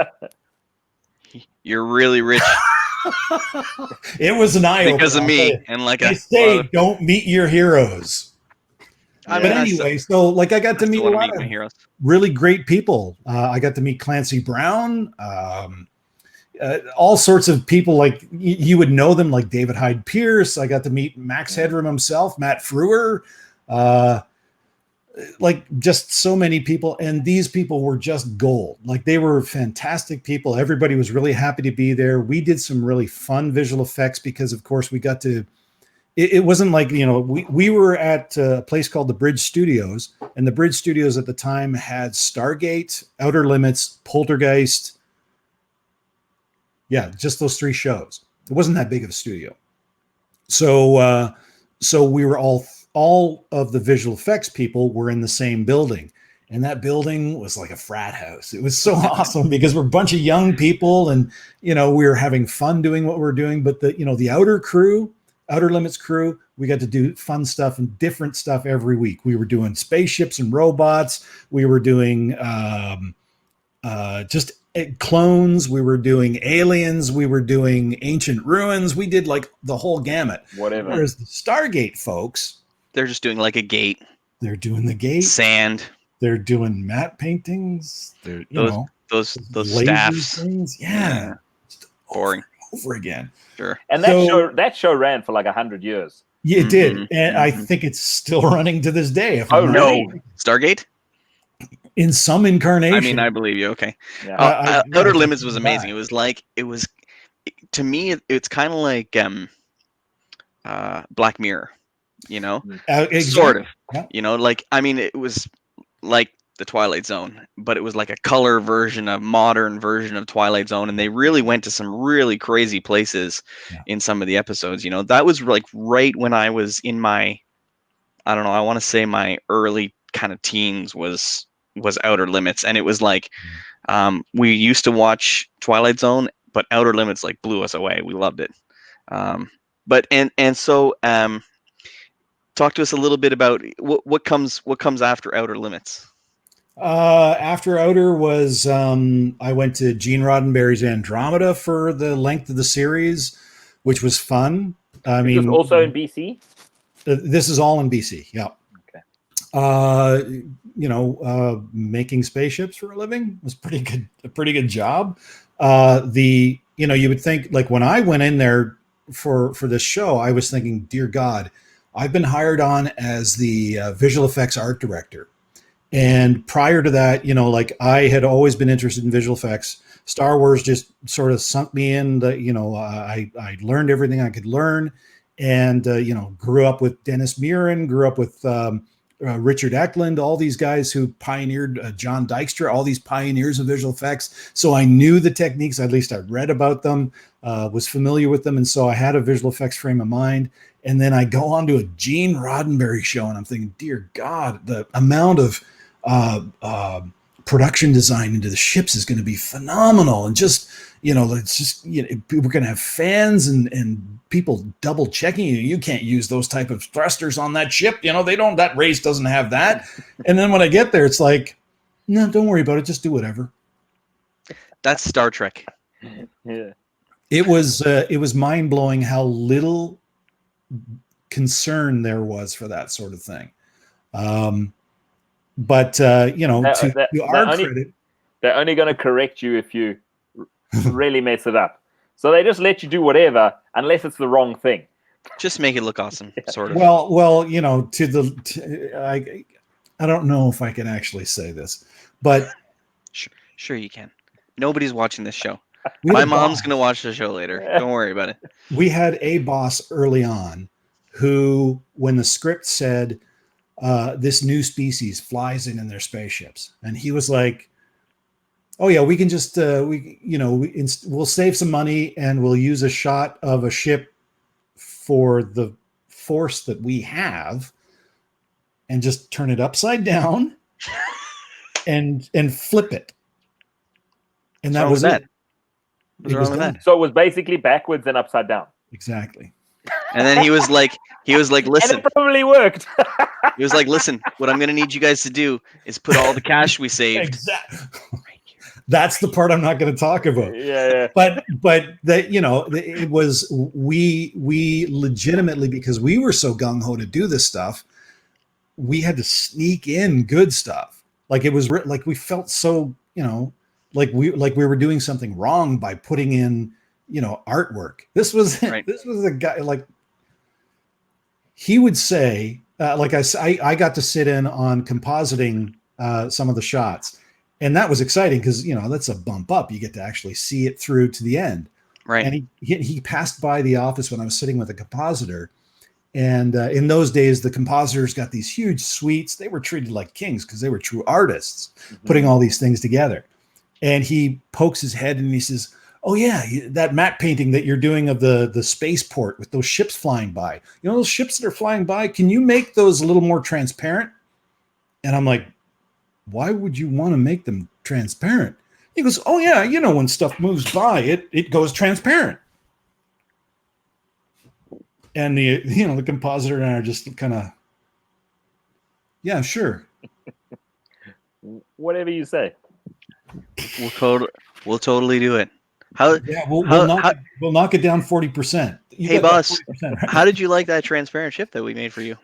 you're really rich. It was an eye because of me. And like they say, don't meet your heroes. But anyway, so like I got to meet a lot of heroes. Really great people. I got to meet Clancy Brown, all sorts of people like you would know them, like David Hyde Pierce. I got to meet Max Headroom himself, Matt Frewer, like just so many people. And these people were just gold. Like they were fantastic people. Everybody was really happy to be there. We did some really fun visual effects because of course we got to, it wasn't like, we were at a place called the Bridge Studios, and the Bridge Studios at the time had Stargate, Outer Limits, Poltergeist. Yeah, just those three shows. It wasn't that big of a studio. So we were all of the visual effects people were in the same building. And that building was like a frat house. It was so awesome because we're a bunch of young people and, we were having fun doing what we're doing. But the Outer Limits crew, we got to do fun stuff and different stuff every week. We were doing spaceships and robots. We were doing just clones. We were doing aliens. We were doing ancient ruins. We did like the whole gamut. Whatever. Whereas the Stargate folks, they're just doing like a gate. They're doing the gate. Sand. They're doing matte paintings. They're those staffs. Things. Yeah. Boring. Over again. Sure. And that show ran for like 100 years. Yeah, it did. And I think it's still running to this day. Stargate? In some incarnation. I mean, I believe you. Okay. Yeah. Outer Limits was amazing. To me, it's kind of like Black Mirror, exactly. Sort of, yeah. like, I mean, it was like the Twilight Zone, but it was like a color version, a modern version of Twilight Zone. And they really went to some really crazy places in some of the episodes. That was like right when I was in my, I don't know, I want to say my early kind of teens was Outer Limits. And it was like, we used to watch Twilight Zone, but Outer Limits like blew us away. We loved it. So talk to us a little bit about what comes after Outer Limits. After Outer was I went to Gene Roddenberry's Andromeda for the length of the series, which was fun. I mean, it was also in BC. This is all in BC. Yeah. Okay. Making spaceships for a living was a pretty good job. You would think, like, when I went in there for this show, I was thinking, dear God, I've been hired on as the visual effects art director. And prior to that, like, I had always been interested in visual effects. Star Wars just sort of sunk me in. I learned everything I could learn, and grew up with Dennis Muren, grew up with Richard Eklund, all these guys who pioneered, John Dykstra, all these pioneers of visual effects. So I knew the techniques, at least I read about them, was familiar with them. And so I had a visual effects frame of mind. And then I go on to a Gene Roddenberry show and I'm thinking, dear God, the amount of production design into the ships is going to be phenomenal. And just, it's just, we're going to have fans and people double checking you. You can't use those type of thrusters on that ship. That race doesn't have that. And then when I get there, it's like, no, don't worry about it. Just do whatever. That's Star Trek. Yeah. It was mind blowing how little concern there was for that sort of thing. But to our credit, they're only going to correct you if you really mess it up. So they just let you do whatever, unless it's the wrong thing. Just make it look awesome, sort of. Well, I don't know if I can actually say this, but sure you can. Nobody's watching this show. My mom's going to watch the show later. Don't worry about it. We had a boss early on who, when the script said this new species flies in their spaceships, and he was like, oh yeah, we can just we'll save some money and we'll use a shot of a ship for the force that we have and just turn it upside down and flip it. And that was it. What's wrong with that? So it was basically backwards and upside down. Exactly. And then he was like, listen. And it probably worked. He was like, listen, what I'm going to need you guys to do is put all the cash we saved. Exactly. That's the part I'm not going to talk about. Yeah. But that, it was, we legitimately, because we were so gung ho to do this stuff, we had to sneak in good stuff. Like it was like we felt so, like we were doing something wrong by putting in, artwork. This was right. This was a guy, like he would say, like I got to sit in on compositing some of the shots, and that was exciting because that's a bump up. You get to actually see it through to the end. Right. And he passed by the office when I was sitting with a compositor, and in those days the compositors got these huge suites. They were treated like kings because they were true artists, putting all these things together. And he pokes his head and he says, oh yeah, that matte painting that you're doing of the spaceport with those ships flying by, those ships that are flying by, can you make those a little more transparent? And I'm like, why would you want to make them transparent? He goes, oh yeah, when stuff moves by, it goes transparent. And the compositor and I are just kind of, yeah, sure. Whatever you say. We'll totally do it. We'll knock it down 40%. Hey boss, 40%, right? How did you like that transparent ship that we made for you?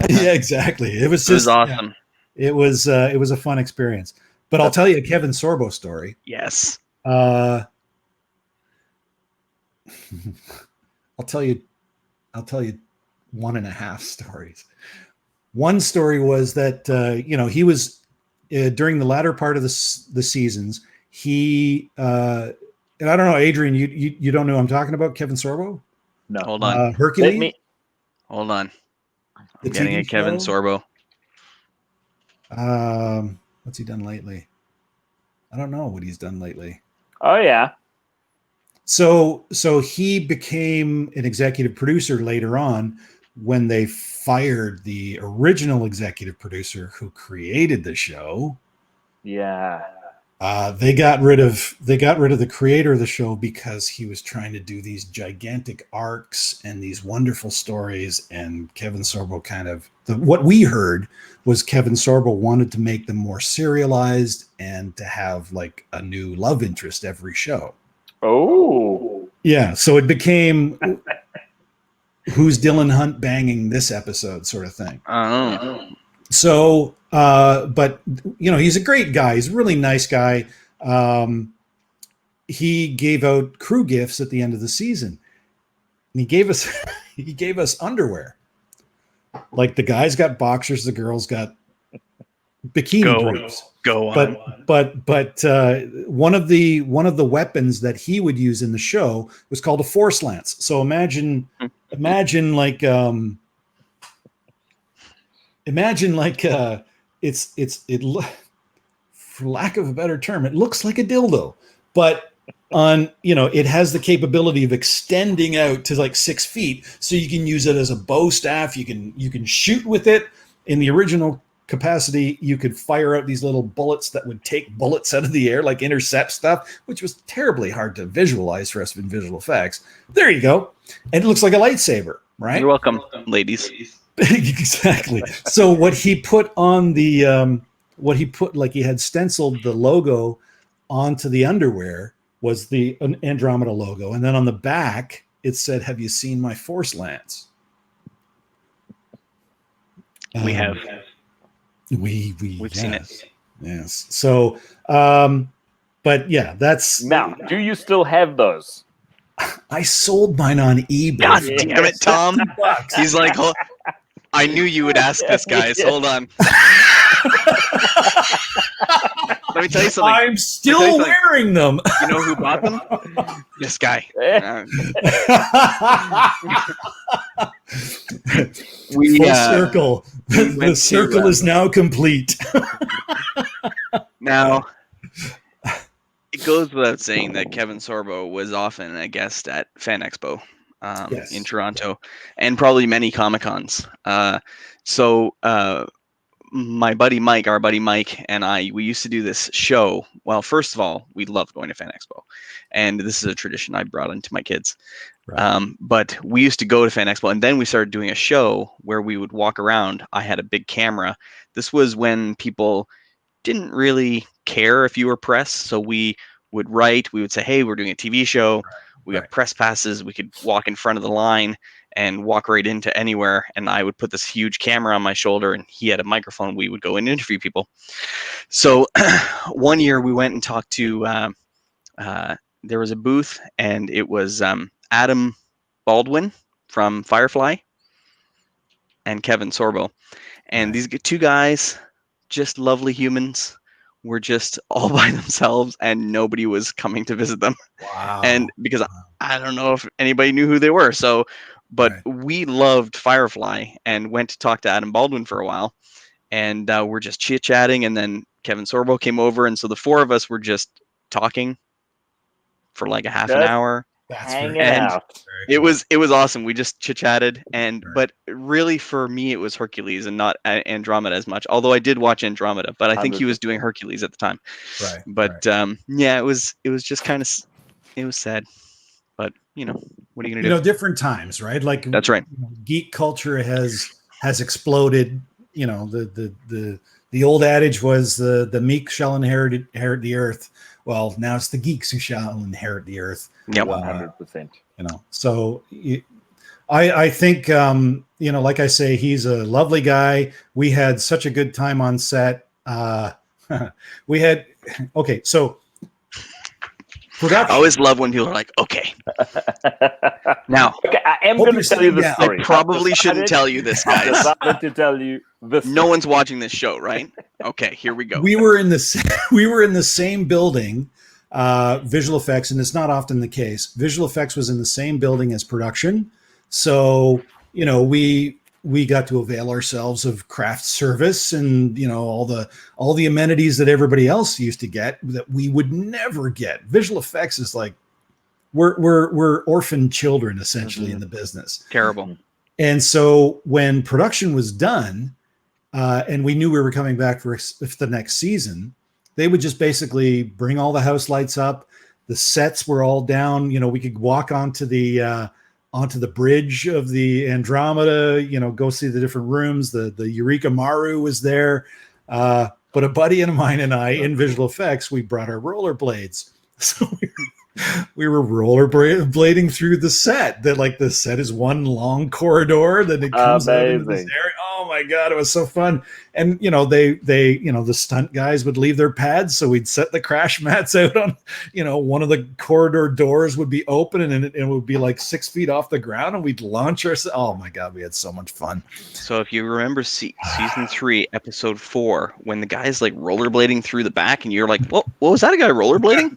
Yeah, exactly. It was awesome. Yeah, it was a fun experience. But I'll tell you a Kevin Sorbo story. Yes. I'll tell you 1.5 stories. One story was that he was during the latter part of the seasons. He and I don't know, Adrian, you don't know who I'm talking about, Kevin Sorbo? No. Hold on. Hercules? Hold on. The Getting TV a Kevin show? Sorbo. What's he done lately? I don't know what he's done lately. Oh yeah. So he became an executive producer later on when they fired the original executive producer who created the show. Yeah. They got rid of the creator of the show because he was trying to do these gigantic arcs and these wonderful stories. And Kevin Sorbo what we heard was Kevin Sorbo wanted to make them more serialized and to have like a new love interest every show. Oh. Yeah. So it became who's Dylan Hunt banging this episode sort of thing. Oh. So, but he's a great guy. He's a really nice guy. He gave out crew gifts at the end of the season, and he gave us underwear. Like the guys got boxers, the girls got bikini briefs. Go on. But one of the weapons that he would use in the show was called a force lance. So imagine like imagine like for lack of a better term, it looks like a dildo, but it has the capability of extending out to like 6 feet, so you can use it as a bow staff. You can shoot with it. In the original capacity, you could fire out these little bullets that would take bullets out of the air, like intercept stuff, which was terribly hard to visualize for us in visual effects. There you go. And it looks like a lightsaber, right? You're welcome, ladies. Exactly. So what he put on the like he had stenciled the logo onto the underwear was the Andromeda logo, and then on the back it said, "Have you seen my Force Lance?" We have. We've seen it. Yes. So, but yeah, that's Now, do you still have those? I sold mine on eBay. God damn it, Tom. He's like, I knew you would ask this, guys. Hold on. Let me tell you something. I'm still wearing them. You know who bought them? This guy. Full circle. The circle is now complete. Now, it goes without saying that Kevin Sorbo was often a guest at Fan Expo in Toronto, and probably many Comic-Cons. So my buddy Mike, our buddy Mike, and we used to do this show. Well, first of all, we loved going to Fan Expo, and this is a tradition I brought into my kids. Right. But we used to go to Fan Expo, and then we started doing a show where we would walk around. I had a big camera. This was when people didn't really care if you were press, so we would write. We would say, "Hey, we're doing a TV show. We got press passes. We could walk in front of the line and walk right into anywhere." And I would put this huge camera on my shoulder, and he had a microphone. We would go and interview people. So one year we went and talked to, there was a booth, and it was Adam Baldwin from Firefly and Kevin Sorbo. And these two guys, just lovely humans, were just all by themselves, and nobody was coming to visit them. Wow. And because I don't know if anybody knew who they were. So, but we loved Firefly and went to talk to Adam Baldwin for a while, and we're just chit-chatting, and then Kevin Sorbo came over, and so the four of us were just talking for like a half an hour. Hanging out. It was awesome. We just chit-chatted, but really for me it was Hercules and not Andromeda as much. Although I did watch Andromeda, but I think he was doing Hercules at the time. Right. But yeah, it was just kind of, it was sad. But what are you gonna do? Different times, right? Like that's right. Geek culture has exploded. The old adage was the meek shall inherit the earth. Well, now it's the geeks who shall inherit the earth. Yeah, 100%. So I think like I say, he's a lovely guy. We had such a good time on set. We had so production. I always love when people are like, okay. Now, I am going to tell you the story. I probably shouldn't tell you this, guys. I decided to tell you this. No one's watching this show, right? Okay, here we go. We were in the same building, visual effects, and it's not often the case. Visual effects was in the same building as production, so we got to avail ourselves of craft service and all the amenities that everybody else used to get that we would never get. Visual effects is like we're orphan children essentially in the business. Terrible. And so when production was done, and we knew we were coming back for the next season, they would just basically bring all the house lights up. The sets were all down. We could walk onto the bridge of the Andromeda, go see the different rooms. The Eureka Maru was there. But a buddy of mine and I, in visual effects, we brought our rollerblades. So we were rollerblading through the set. The set is one long corridor. Then it comes out into this area. Oh my God, it was so fun. And, they the stunt guys would leave their pads. So we'd set the crash mats out on, one of the corridor doors would be open and it would be like 6 feet off the ground and we'd launch ourselves. Oh my God, we had so much fun. So if you remember season 3, episode 4, when the guy's like rollerblading through the back and you're like, what was that, a guy rollerblading?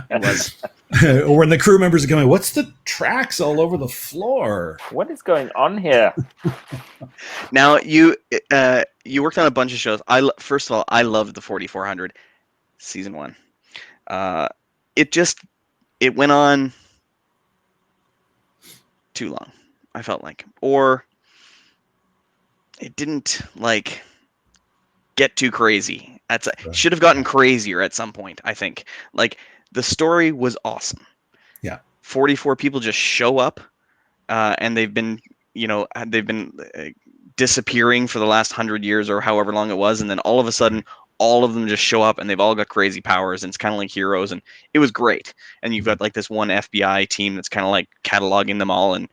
It was. Or when the crew members are going, what's the tracks all over the floor? What is going on here? Now you worked on a bunch of shows. First of all, I loved the 4400 season 1. It went on too long, I felt like, or it didn't like get too crazy. Should have gotten crazier at some point, I think. Like, the story was awesome. Yeah. 44 people just show up, and they've been disappearing for the last 100 years or however long it was, and then all of a sudden all of them just show up and they've all got crazy powers, and it's kind of like Heroes, and it was great. And you've got like this one FBI team that's kind of like cataloging them all and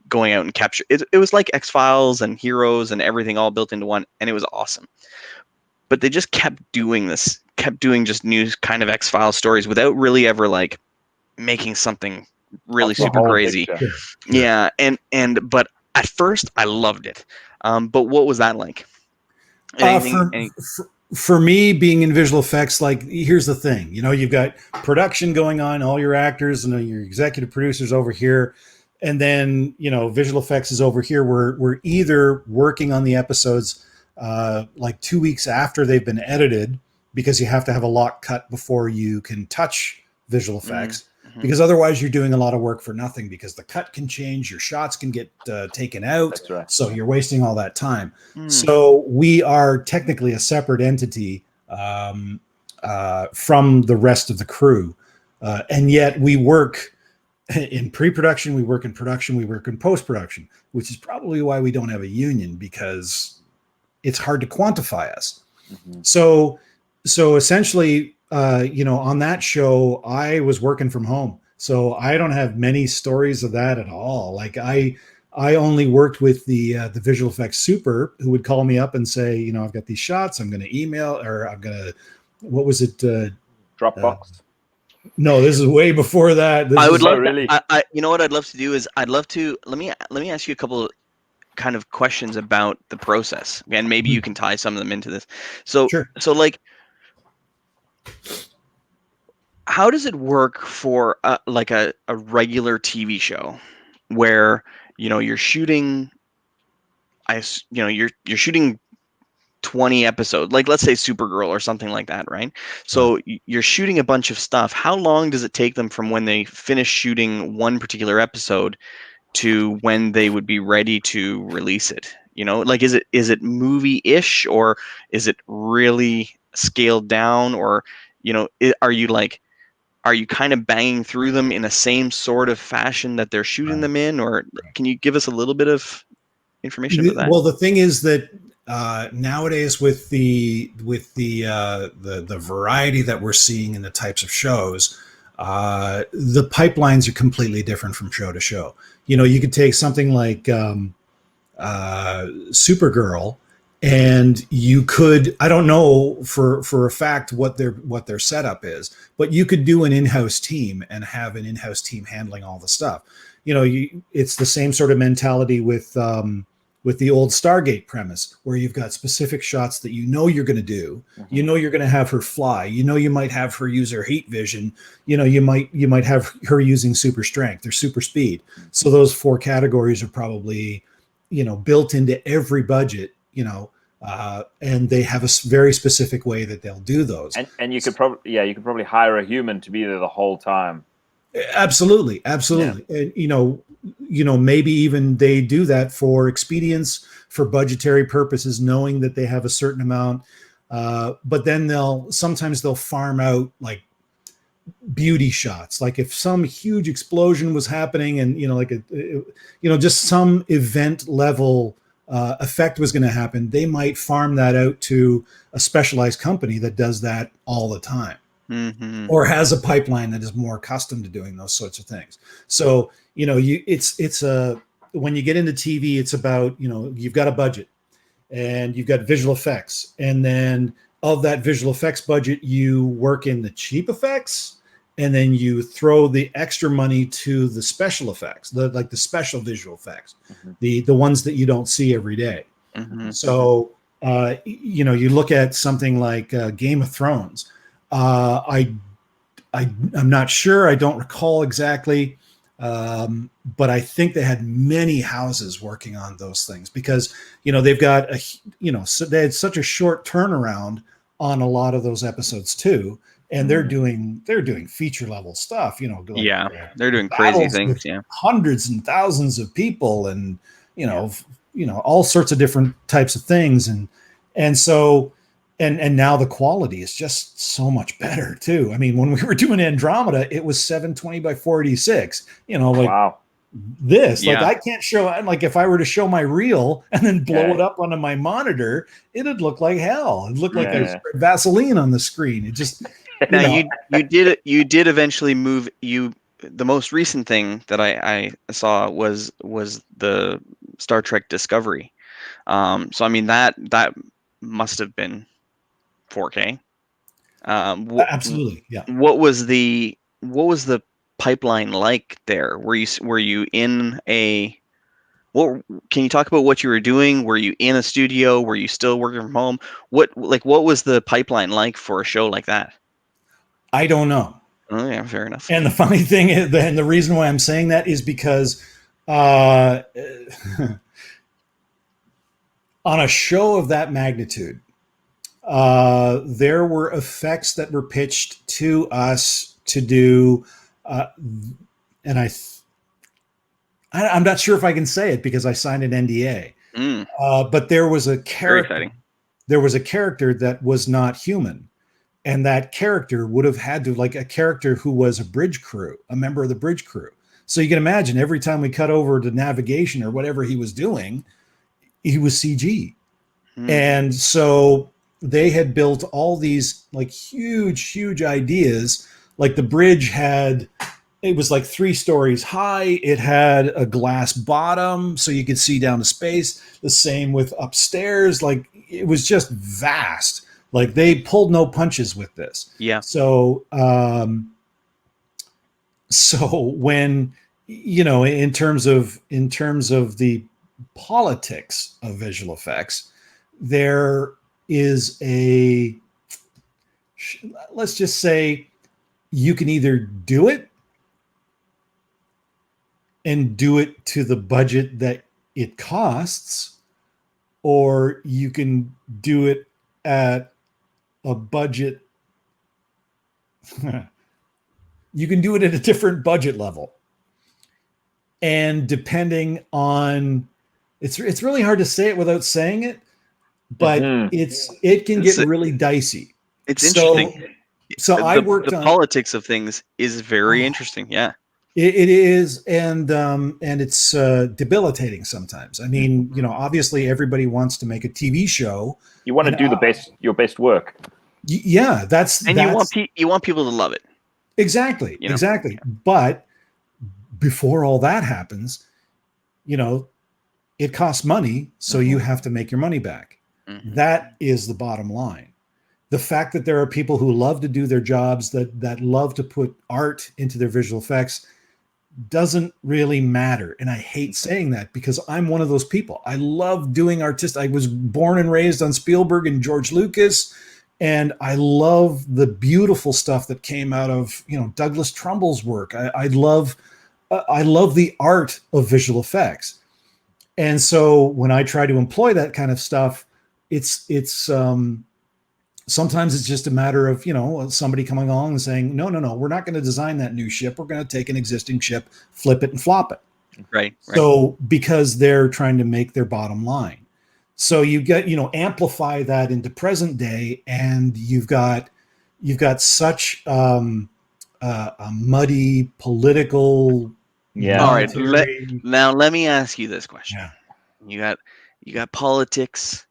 going out and capture it. It was like X-Files and Heroes and everything all built into one, and it was awesome. But they just kept doing just new kind of X-Files stories without really ever like making something really super crazy. Yeah, but at first I loved it. But what was that like? For me, being in visual effects, like, here's the thing, you've got production going on, all your actors and your executive producers over here, and then visual effects is over here. We're either working on the episodes like 2 weeks after they've been edited, because you have to have a lock cut before you can touch visual effects. Because otherwise you're doing a lot of work for nothing, because the cut can change, your shots can get taken out. That's right. So you're wasting all that time. So we are technically a separate entity from the rest of the crew. And yet we work in pre-production, we work in production, we work in post-production, which is probably why we don't have a union, because it's hard to quantify us. So essentially, on that show, I was working from home, so I don't have many stories of that at all. Like, I only worked with the visual effects super, who would call me up and say, I've got these shots, I'm going to email, or I'm going to, what was it? Dropbox. No, this is way before that. I would love really. what I'd love to do is let me ask you a couple kind of questions about the process, and maybe you can tie some of them into this. So, Sure. So like, how does it work for like a regular TV show where you're shooting you're shooting 20 episodes, like let's say Supergirl or something like that, right? So you're shooting a bunch of stuff. How long does it take them from when they finish shooting one particular episode to when they would be ready to release it? Like, is it movie-ish, or is it really scaled down, or are you kind of banging through them in the same sort of fashion that they're shooting them in, or can you give us a little bit of information about that? Well, the thing is that nowadays, with the variety that we're seeing in the types of shows, the pipelines are completely different from show to show. You could take something like Supergirl, and you could, I don't know for a fact what their setup is, but you could do an in-house team and have an in-house team handling all the stuff. It's the same sort of mentality with the old Stargate premise, where you've got specific shots that you're going to do. You're going to have her fly. You might have her use her heat vision. You might have her using super strength or super speed. So those 4 categories are probably built into every budget. And they have a very specific way that they'll do those. And you could probably hire a human to be there the whole time. Absolutely. And maybe even they do that for expedience, for budgetary purposes, knowing that they have a certain amount. But then sometimes they'll farm out like beauty shots. Like if some huge explosion was happening, and just some event level effect was going to happen, they might farm that out to a specialized company that does that all the time. Or has a pipeline that is more accustomed to doing those sorts of things. So, it's when you get into TV, it's about, you've got a budget and you've got visual effects. And then of that visual effects budget, you work in the cheap effects, and then you throw the extra money to the special effects, the special visual effects, the ones that you don't see every day. So, you look at something like Game of Thrones. I'm not sure. I don't recall exactly. But I think they had many houses working on those things because, they've got so they had such a short turnaround on a lot of those episodes too. And they're doing feature level stuff, they're doing crazy things. Yeah. Hundreds and thousands of people and, all sorts of different types of things. And so, and now the quality is just so much better too. I mean, when we were doing Andromeda, it was 720 by 486, wow. This, like I can't show, like if I were to show my reel and then blow it up onto my monitor, it'd look like hell. It'd look like I sprayed Vaseline on the screen. It just, now you did eventually move the most recent thing that I saw was the Star Trek Discovery. So I mean that must have been 4K. Absolutely, yeah. What was the pipeline like there? Were you in a can you talk about what you were doing? Were you in a studio? Were you still working from home? What was the pipeline like for a show like that? I don't know. Oh yeah, fair enough. And the funny thing is, and the reason why I'm saying that is because on a show of that magnitude, there were effects that were pitched to us to do, and I'm not sure if I can say it because I signed an NDA. But there was a character. There was a character that was not human, and that character would have had to, like a character who was a bridge crew, a member of the bridge crew. So you can imagine every time we cut over to navigation or whatever he was doing, he was CG. And so they had built all these like huge ideas. Like the bridge it was like 3 stories high. It had a glass bottom so you could see down to space. The same with upstairs. Like it was just vast. Like they pulled no punches with this. Yeah. So, when, in terms of the politics of visual effects, there is let's just say you can either do it and do it to the budget that it costs, or you can do it at a budget. You can do it at a different budget level. And depending on, it's really hard to say it without saying it, but it can get really dicey. It's interesting. So I worked the on politics of things is very interesting. Yeah. It is, and it's debilitating sometimes. I mean, obviously everybody wants to make a TV show. You want to do your best work. Yeah, you want people to love it. Exactly, exactly. But before all that happens, it costs money, so you have to make your money back. That is the bottom line. The fact that there are people who love to do their jobs, that love to put art into their visual effects, doesn't really matter. And I hate saying that because I'm one of those people. I love doing I was born and raised on Spielberg and George Lucas, and I love the beautiful stuff that came out of Douglas Trumbull's work. I love the art of visual effects. And so when I try to employ that kind of stuff, it's sometimes it's just a matter of, somebody coming along and saying, no, we're not going to design that new ship. We're going to take an existing ship, flip it and flop it. Right. So because they're trying to make their bottom line. So you get, amplify that into present day, and you've got such a muddy political. Yeah. All right. Now let me ask you this question. Yeah. You got politics.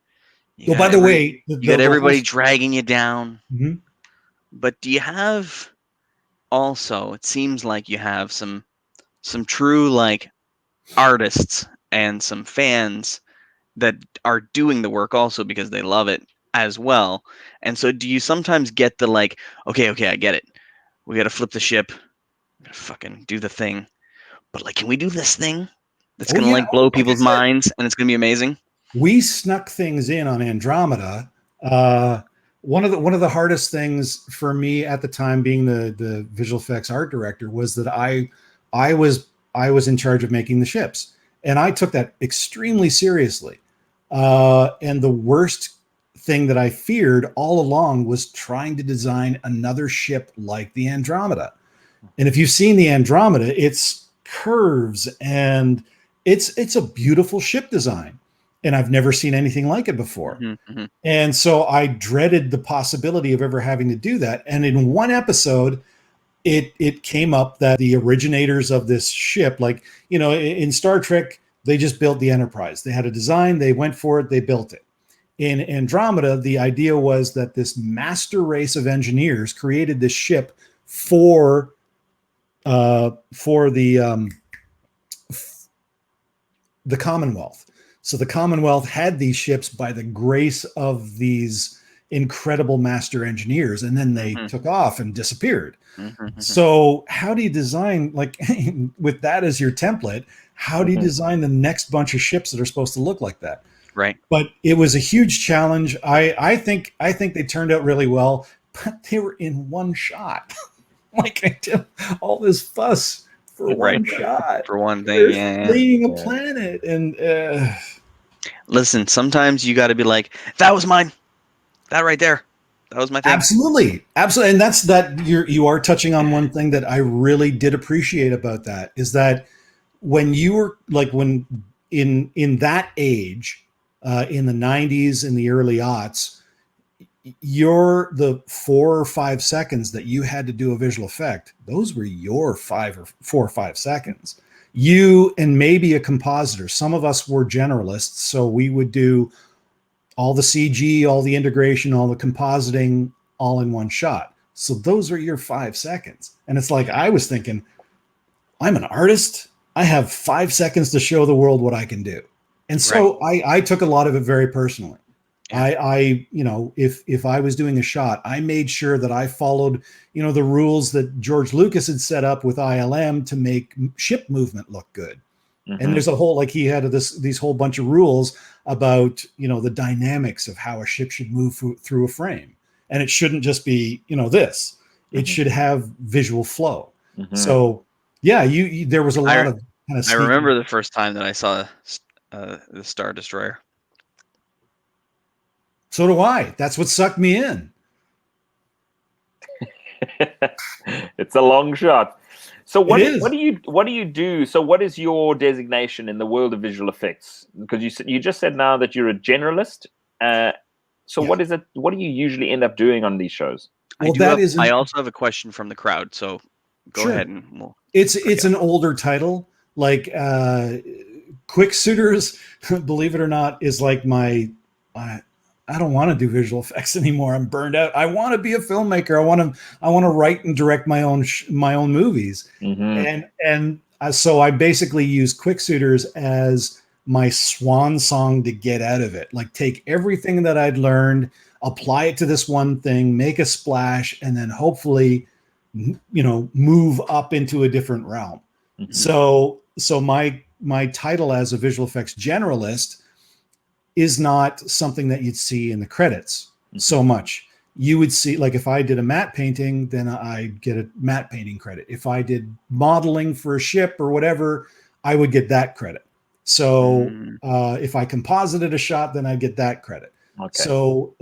Well, by the way, you got everybody dragging you down. Mm-hmm. But do you have also? It seems like you have some true like artists and some fans that are doing the work also because they love it as well. And so, do you sometimes get the like, okay, I get it. We got to flip the ship. We got to fucking do the thing. But like, can we do this thing that's gonna like blow people's minds and it's gonna be amazing? We snuck things in on Andromeda one of the hardest things for me at the time, being the visual effects art director, was that I was in charge of making the ships, and I took that extremely seriously. And the worst thing that I feared all along was trying to design another ship like the Andromeda. And if you've seen the Andromeda, it's curves and it's a beautiful ship design. And I've never seen anything like it before. Mm-hmm. And so I dreaded the possibility of ever having to do that. And in one episode, it came up that the originators of this ship, like, you know, in Star Trek, they just built the Enterprise. They had a design, they went for it, they built it. In Andromeda, the idea was that this master race of engineers created this ship for the Commonwealth. So the Commonwealth had these ships by the grace of these incredible master engineers, and then they took off and disappeared. So how do you design, like, with that as your template, how do you design the next bunch of ships that are supposed to look like that? Right. But it was a huge challenge. I think they turned out really well, but they were in one shot. Like, I did all this fuss for one shot. For one thing, They're fleeing a planet. And listen, sometimes you got to be like, that was mine. That right there. That was my thing. Absolutely. And that's that you are touching on one thing that I really did appreciate about that, is that when you were like, when in that age, in the 90s, in the early aughts, the 4 or 5 seconds that you had to do a visual effect, those were your 4 or 5 seconds. You and maybe a compositor. Some of us were generalists, so we would do all the CG, all the integration, all the compositing, all in one shot. So those are your 5 seconds. And it's like, I was thinking, I'm an artist. I have 5 seconds to show the world what I can do. And so I took a lot of it very personally. I you know, if I was doing a shot, I made sure that I followed, you know, the rules that George Lucas had set up with ILM to make ship movement look good. And there's a whole, like, he had these whole bunch of rules about, you know, the dynamics of how a ship should move through a frame. And it shouldn't just be, you know, this. It should have visual flow. So yeah, there was a lot of kind of. I remember the first time that I saw the Star Destroyer. So do I. That's what sucked me in. It's a long shot. So what do you do? So what is your designation in the world of visual effects? Because you just said now that you're a generalist. So what is it? What do you usually end up doing on these shows? Well, I also have a question from the crowd. So go ahead and it's an older title, like Quick Suitors. Believe it or not, is like my. I don't want to do visual effects anymore. I'm burned out. I want to be a filmmaker. I want to write and direct my own movies. And so I basically use Quick Suitors as my swan song to get out of it. Like, take everything that I'd learned, apply it to this one thing, make a splash, and then hopefully, you know, move up into a different realm. So my title as a visual effects generalist is not something that you'd see in the credits so much. You would see, like, if I did a matte painting, then I'd get a matte painting credit. If I did modeling for a ship or whatever, I would get that credit. So if I composited a shot, then I'd get that credit. So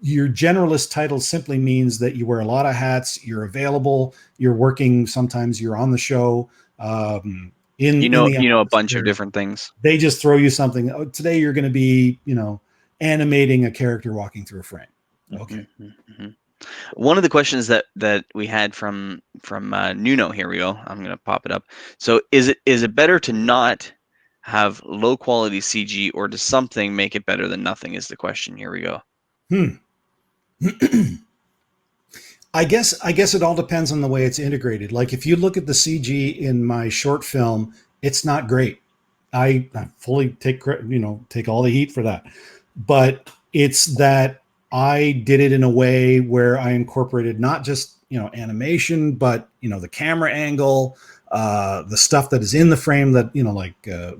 your generalist title simply means that you wear a lot of hats, you're available, you're working, sometimes you're on the show. You know a bunch of different things. They just throw you something. Oh, today you're going to be, you know, animating a character walking through a frame. Okay. One of the questions that we had from Nuno, here we go. I'm going to pop it up. So is it better to not have low quality CG, or does something make it better than nothing? Is the question. Here we go. I guess it all depends on the way it's integrated. Like, if you look at the CG in my short film, it's not great. I fully take all the heat for that. But it's that I did it in a way where I incorporated not just, you know, animation, but, you know, the camera angle, the stuff that is in the frame, that, you know, like the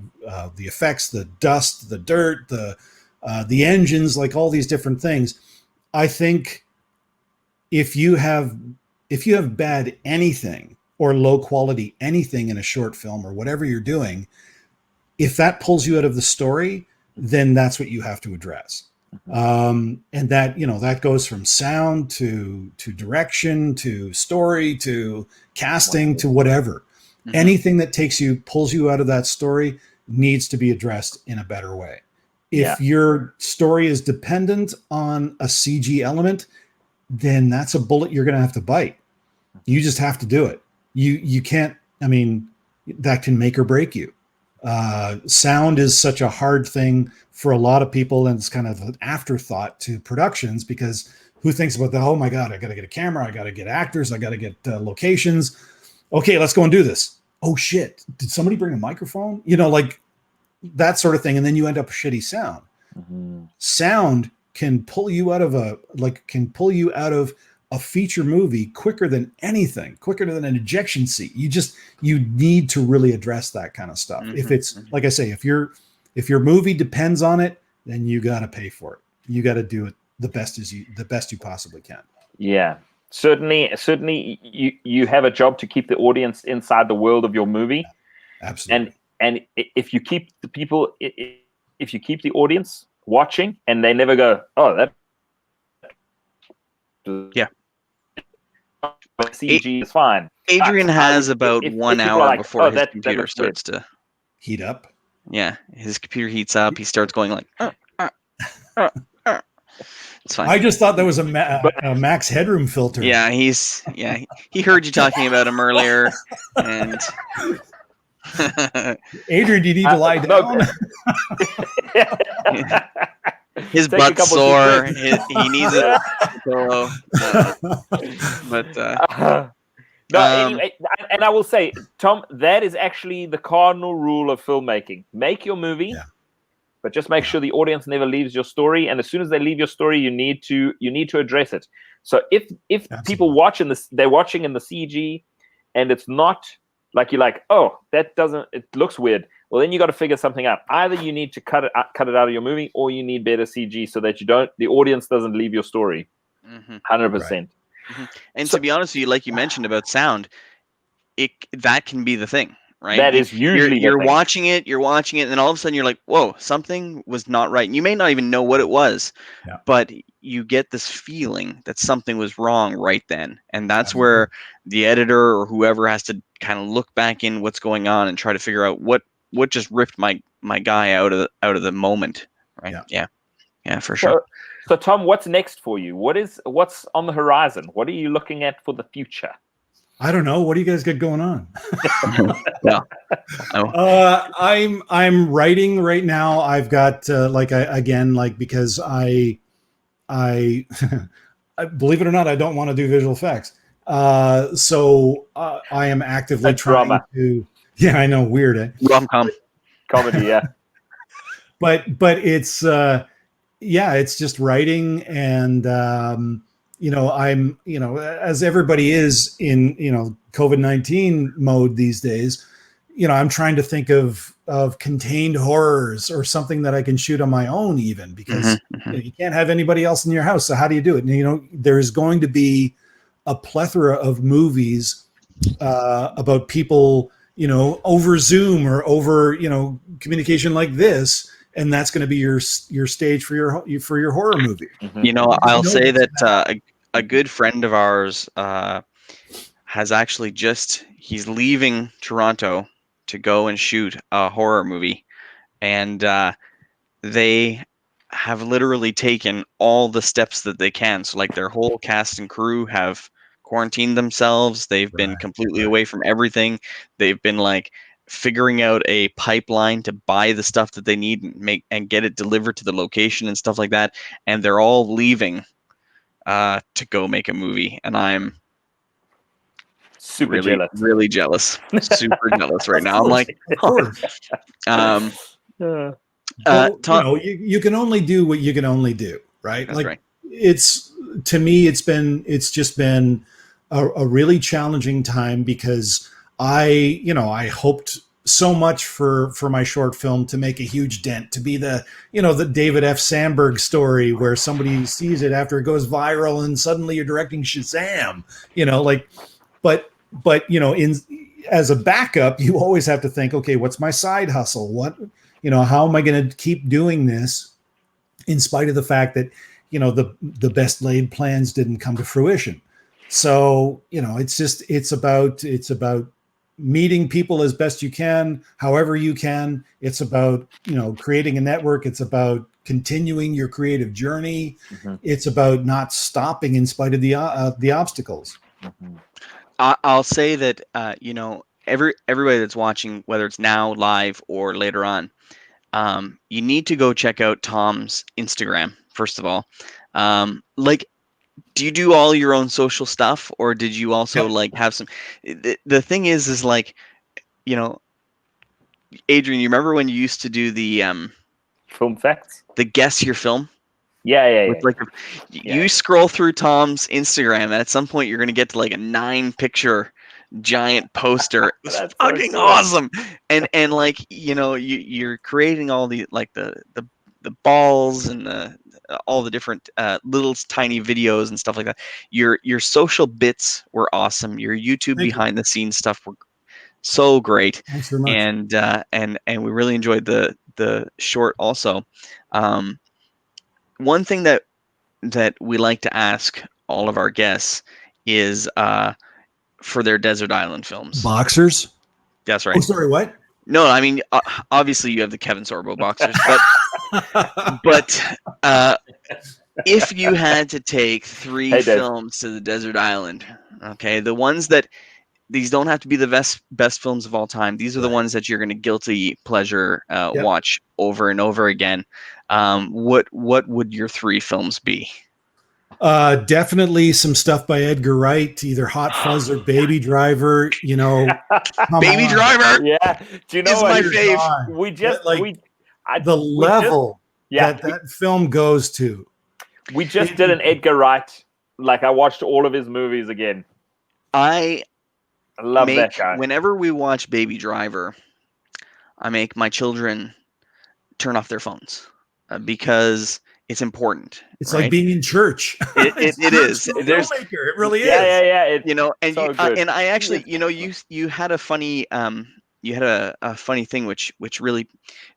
effects, the dust, the dirt, the engines, like all these different things. I think if you have bad anything or low quality anything in a short film or whatever you're doing, if that pulls you out of the story, then that's what you have to address. And that, that goes from sound to direction, to story, to casting, to whatever. Mm-hmm. Anything that pulls you out of that story needs to be addressed in a better way. If your story is dependent on a CG element, then that's a bullet you're going to have to bite. You just have to do it. You can't, that can make or break you. Sound is such a hard thing for a lot of people, and it's kind of an afterthought to productions, because who thinks about oh my God, I got to get a camera, I got to get actors, I got to get locations. Okay, let's go and do this. Oh shit, did somebody bring a microphone? Like that sort of thing. And then you end up with shitty sound. Mm-hmm. Sound can pull you out of a feature movie quicker than anything, quicker than an ejection seat. You need to really address that kind of stuff. Mm-hmm. If it's, like I say, if your movie depends on it, then you got to pay for it. You got to do it the best you possibly can. Yeah, certainly you have a job to keep the audience inside the world of your movie. Absolutely. And if you keep the audience watching and they never go, oh, that CG is fine. Adrian has about 1 hour before his computer starts to heat up. Yeah, his computer heats up. He starts going like, It's fine. I just thought there was a max headroom filter. Yeah, he heard you talking about him earlier, and Adrian, do you need to lie down? His butt's sore. He needs a pillow. Anyway, and I will say, Tom, that is actually the cardinal rule of filmmaking. Make your movie, but just make sure the audience never leaves your story. And as soon as they leave your story, you need to address it. So if people watching this, they're watching in the CG, and it's not like you're like, oh, it looks weird. Well, then you got to figure something out. Either you need to cut it out of your movie, or you need better CG so that the audience doesn't leave your story. 100%. Mm-hmm. And to be honest with you, like you mentioned about sound, that can be the thing, right? That is usually you're watching it, and then all of a sudden you're like, whoa, something was not right. And you may not even know what it was, but you get this feeling that something was wrong right then. And that's where the editor or whoever has to kind of look back in what's going on and try to figure out what just ripped my guy out of the moment, right? Yeah, for sure. So Tom, what's next for you? What's on the horizon? What are you looking at for the future? I don't know. What do you guys got going on? I'm writing right now. I've got because I believe it or not, I don't want to do visual effects. So I am actively trying to. Yeah, I know, weird. Eh? Rom-com. Comedy, yeah. but it's it's just writing, and I'm as everybody is in COVID-19 mode these days. I'm trying to think of contained horrors or something that I can shoot on my own, even because you can't have anybody else in your house. So how do you do it? And, there's going to be a plethora of movies about people, over Zoom or over, communication like this. And that's going to be your stage for your horror movie. I'll say that a good friend of ours has actually he's leaving Toronto to go and shoot a horror movie, and they have literally taken all the steps that they can. So like their whole cast and crew have quarantined themselves. They've been completely away from everything. They've been like figuring out a pipeline to buy the stuff that they need and get it delivered to the location and stuff like that. And they're all leaving to go make a movie. And I'm super jealous. Really jealous. Super jealous right now. I'm like, Tom, you can only do what you can only do, right? That's right. To me, it's just been a really challenging time, because I hoped so much for my short film to make a huge dent, to be the, you know, the David F. Sandberg story where somebody sees it after it goes viral and suddenly you're directing Shazam, you know, like, but, you know, as a backup, you always have to think, okay, what's my side hustle? What, you know, how am I going to keep doing this in spite of the fact that, you know, the best laid plans didn't come to fruition? So, you know, it's about meeting people as best you can, however you can. It's about, you know, creating a network. It's about continuing your creative journey. Mm-hmm. It's about not stopping in spite of the obstacles. Mm-hmm. I'll say that, you know, everybody that's watching, whether it's now live or later on, you need to go check out Tom's Instagram, first of all. Like, do you do all your own social stuff, or did you also like have some? The thing is like, you know, Adrian, you remember when you used to do the Film facts? the guess your film? Yeah. Like, you scroll through Tom's Instagram, and at some point you're gonna get to like a 9-picture giant poster. It was fucking so cool. awesome. And like, you know, you're creating all the like the balls and all the different little tiny videos and stuff like that. Your social bits were awesome. Your YouTube behind the scenes stuff were so great. Thanks very much. And we really enjoyed the short also. One thing that we like to ask all of our guests is for their desert island films. Boxers? That's right. Oh, sorry, what? No, I mean, obviously you have the Kevin Sorbo boxers, but if you had to take 3 films to the desert island, okay, the ones that, these don't have to be the best films of all time. These are the ones that you're going to guilty pleasure watch over and over again. What would your 3 films be? Definitely some stuff by Edgar Wright, either Hot Fuzz or Baby Driver. You know, Baby Driver. Yeah, do you know what? Is my fave. We just like the level that film goes to. We just did an Edgar Wright. Like, I watched all of his movies again. I love that guy. Whenever we watch Baby Driver, I make my children turn off their phones because it's important. It's like being in church. It is. It really is. Yeah. You know, and so and I actually, you know, you had a funny a funny thing which really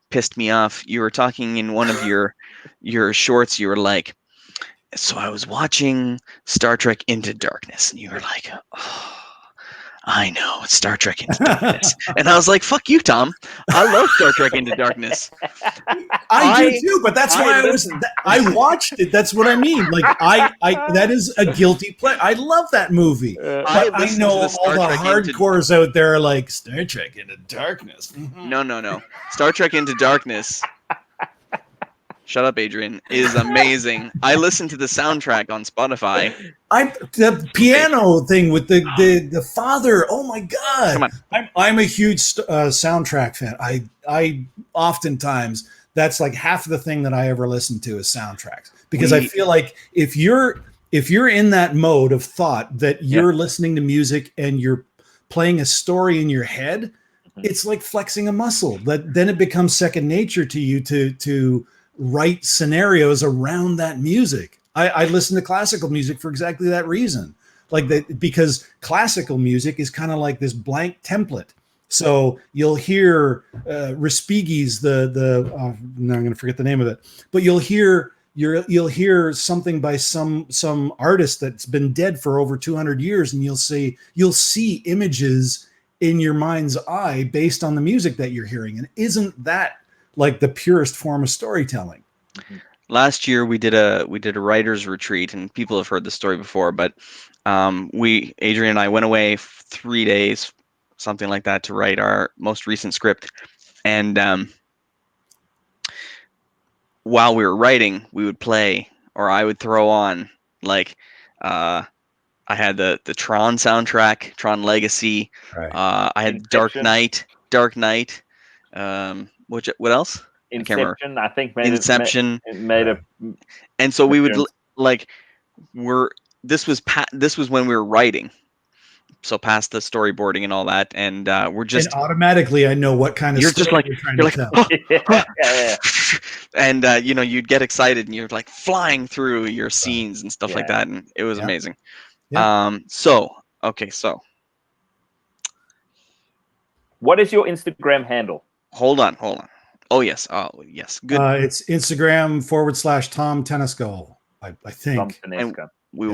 pissed me off. You were talking in one of your shorts. You were like, so I was watching Star Trek Into Darkness, and you were like, oh, I know, it's Star Trek Into Darkness. And I was like, fuck you, Tom. I love Star Trek Into Darkness. I do too, but that's why I watched it. That's what I mean. Like, I that is a guilty pleasure. I love that movie. But I know all the hardcores out there are like, Star Trek Into Darkness. No. Star Trek Into Darkness. Shut up, Adrian, is amazing. I listened to the soundtrack on Spotify. The piano thing with the father. Oh my god! Come on. I'm a huge soundtrack fan. I oftentimes, that's like half of the thing that I ever listen to is soundtracks, because I feel like if you're in that mode of thought that you're listening to music and you're playing a story in your head, it's like flexing a muscle. That then it becomes second nature to you to write scenarios around that music. I listen to classical music for exactly that reason. Like that, because classical music is kind of like this blank template. So you'll hear Respighi's now I'm going to forget the name of it, but you'll hear something by some artist that's been dead for over 200 years, and you'll see images in your mind's eye based on the music that you're hearing. And isn't that like the purest form of storytelling? Last year we did a writer's retreat, and people have heard the story before, but Adrian and I went away 3 days, something like that, to write our most recent script. And while we were writing, we would play, or I would throw on, like, I had the Tron soundtrack, Tron Legacy. Right. I had Dark Knight. What else? Inception, I think. Inception. Made a. And so we would like, this was when we were writing, so past the storyboarding and all that, and we're And just automatically, I know what kind of you're just story like you're trying you're to like tell. Yeah. and you know, you'd get excited and you're like flying through your scenes and stuff like Yeah. that, and it was Yeah. amazing. Yeah. So okay, so What is your Instagram handle? hold on. Oh yes, good. It's Instagram / Tom Tennisco, I Tom think. And Tennisco. we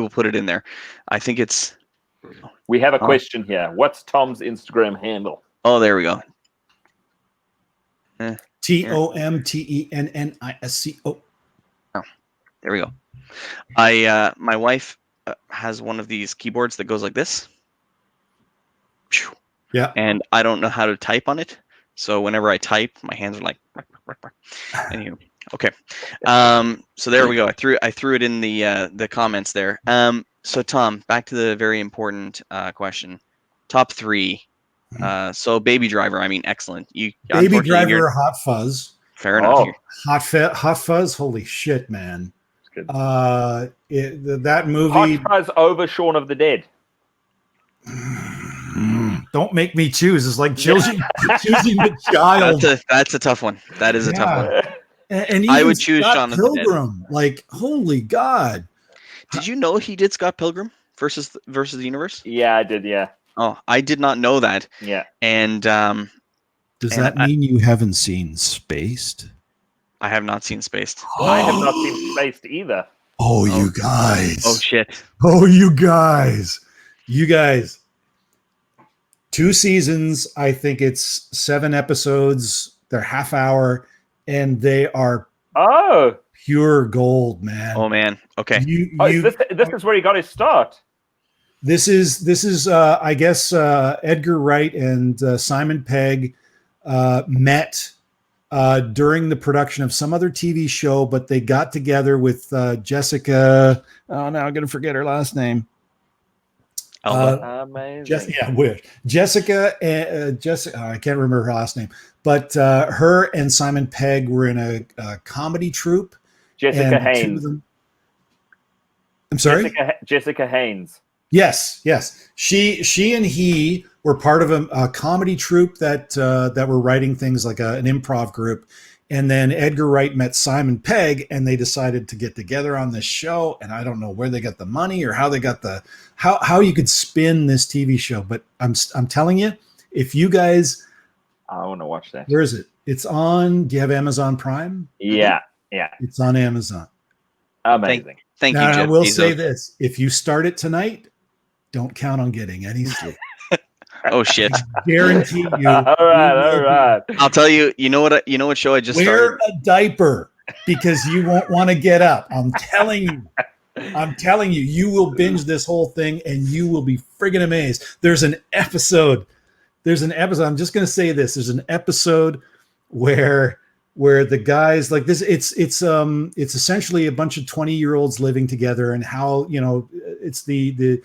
will put it in there. I think it's We have a Oh. question here. What's Tom's Instagram handle? oh, there we go. TomTennisco. There we go. I my wife has one of these keyboards that goes like this. Phew. Yeah. And I don't know how to type on it, so whenever I type, my hands are like. Anywho, okay. So there we go. I threw it in the comments there. So Tom, back to the very important question. Top 3. So Baby Driver. I mean, excellent. You Baby unfortunately, Driver you're- or Hot Fuzz. Fair enough. Oh, Hot Fuzz. Holy shit, man. it's good. That movie. Hot Fuzz over Shaun of the Dead. Don't make me choose. It's like choosing the child. That's a tough one. That is a tough one. And I even would choose Scott Shaun of the Dead. Pilgrim. Like, holy God. Did you know he did Scott Pilgrim versus the Universe? Yeah, I did. Yeah, Oh, I did not know that. yeah. And Does And that mean you haven't seen Spaced? I have not seen Spaced. I have not seen Spaced either. Oh, you guys. Oh shit. Oh, you guys. You guys. 2 seasons. I think it's 7 episodes. They're half hour, and they are Oh, pure gold, man. Oh man. Okay. this is where he got his start. This is I guess Edgar Wright and Simon Pegg met during the production of some other TV show, but they got together with Jessica. Oh, now I'm going to forget her last name. Amazing. Jessica. I can't remember her last name, but her and Simon Pegg were in a comedy troupe. Jessica and 2 of Haynes. them- I'm sorry. Jessica Haynes. Yes. She and he were part of a comedy troupe that were writing things like an improv group. And then Edgar Wright met Simon Pegg, and they decided to get together on this show. And I don't know where they got the money or how they got how you could spin this TV show. But I'm telling you, if you guys, I want to watch that. where is it? It's on. Do you have Amazon Prime? Yeah. It's on Amazon. Amazing. Thank you, Now, I Jeff will Bezos. say this: if you start it tonight, don't count on getting any sleep. Oh shit. Guarantee you. All right. I'll tell you. You know what show I just Wear started? a diaper because you won't want to get up. I'm telling you, you will binge this whole thing and you will be friggin' amazed. There's an episode. I'm just going to say this. There's an episode where the guys like this, it's essentially a bunch of 20-year-olds living together, and how, it's the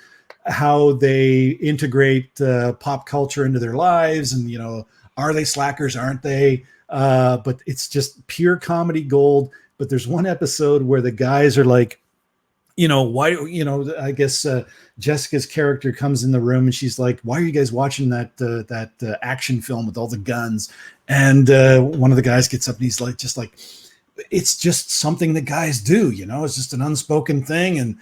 how they integrate pop culture into their lives, and are they slackers, aren't they? But it's just pure comedy gold. But there's one episode where the guys are like, why, I guess Jessica's character comes in the room and she's like, why are you guys watching that action film with all the guns? And one of the guys gets up and he's like, it's just something that guys do, it's just an unspoken thing.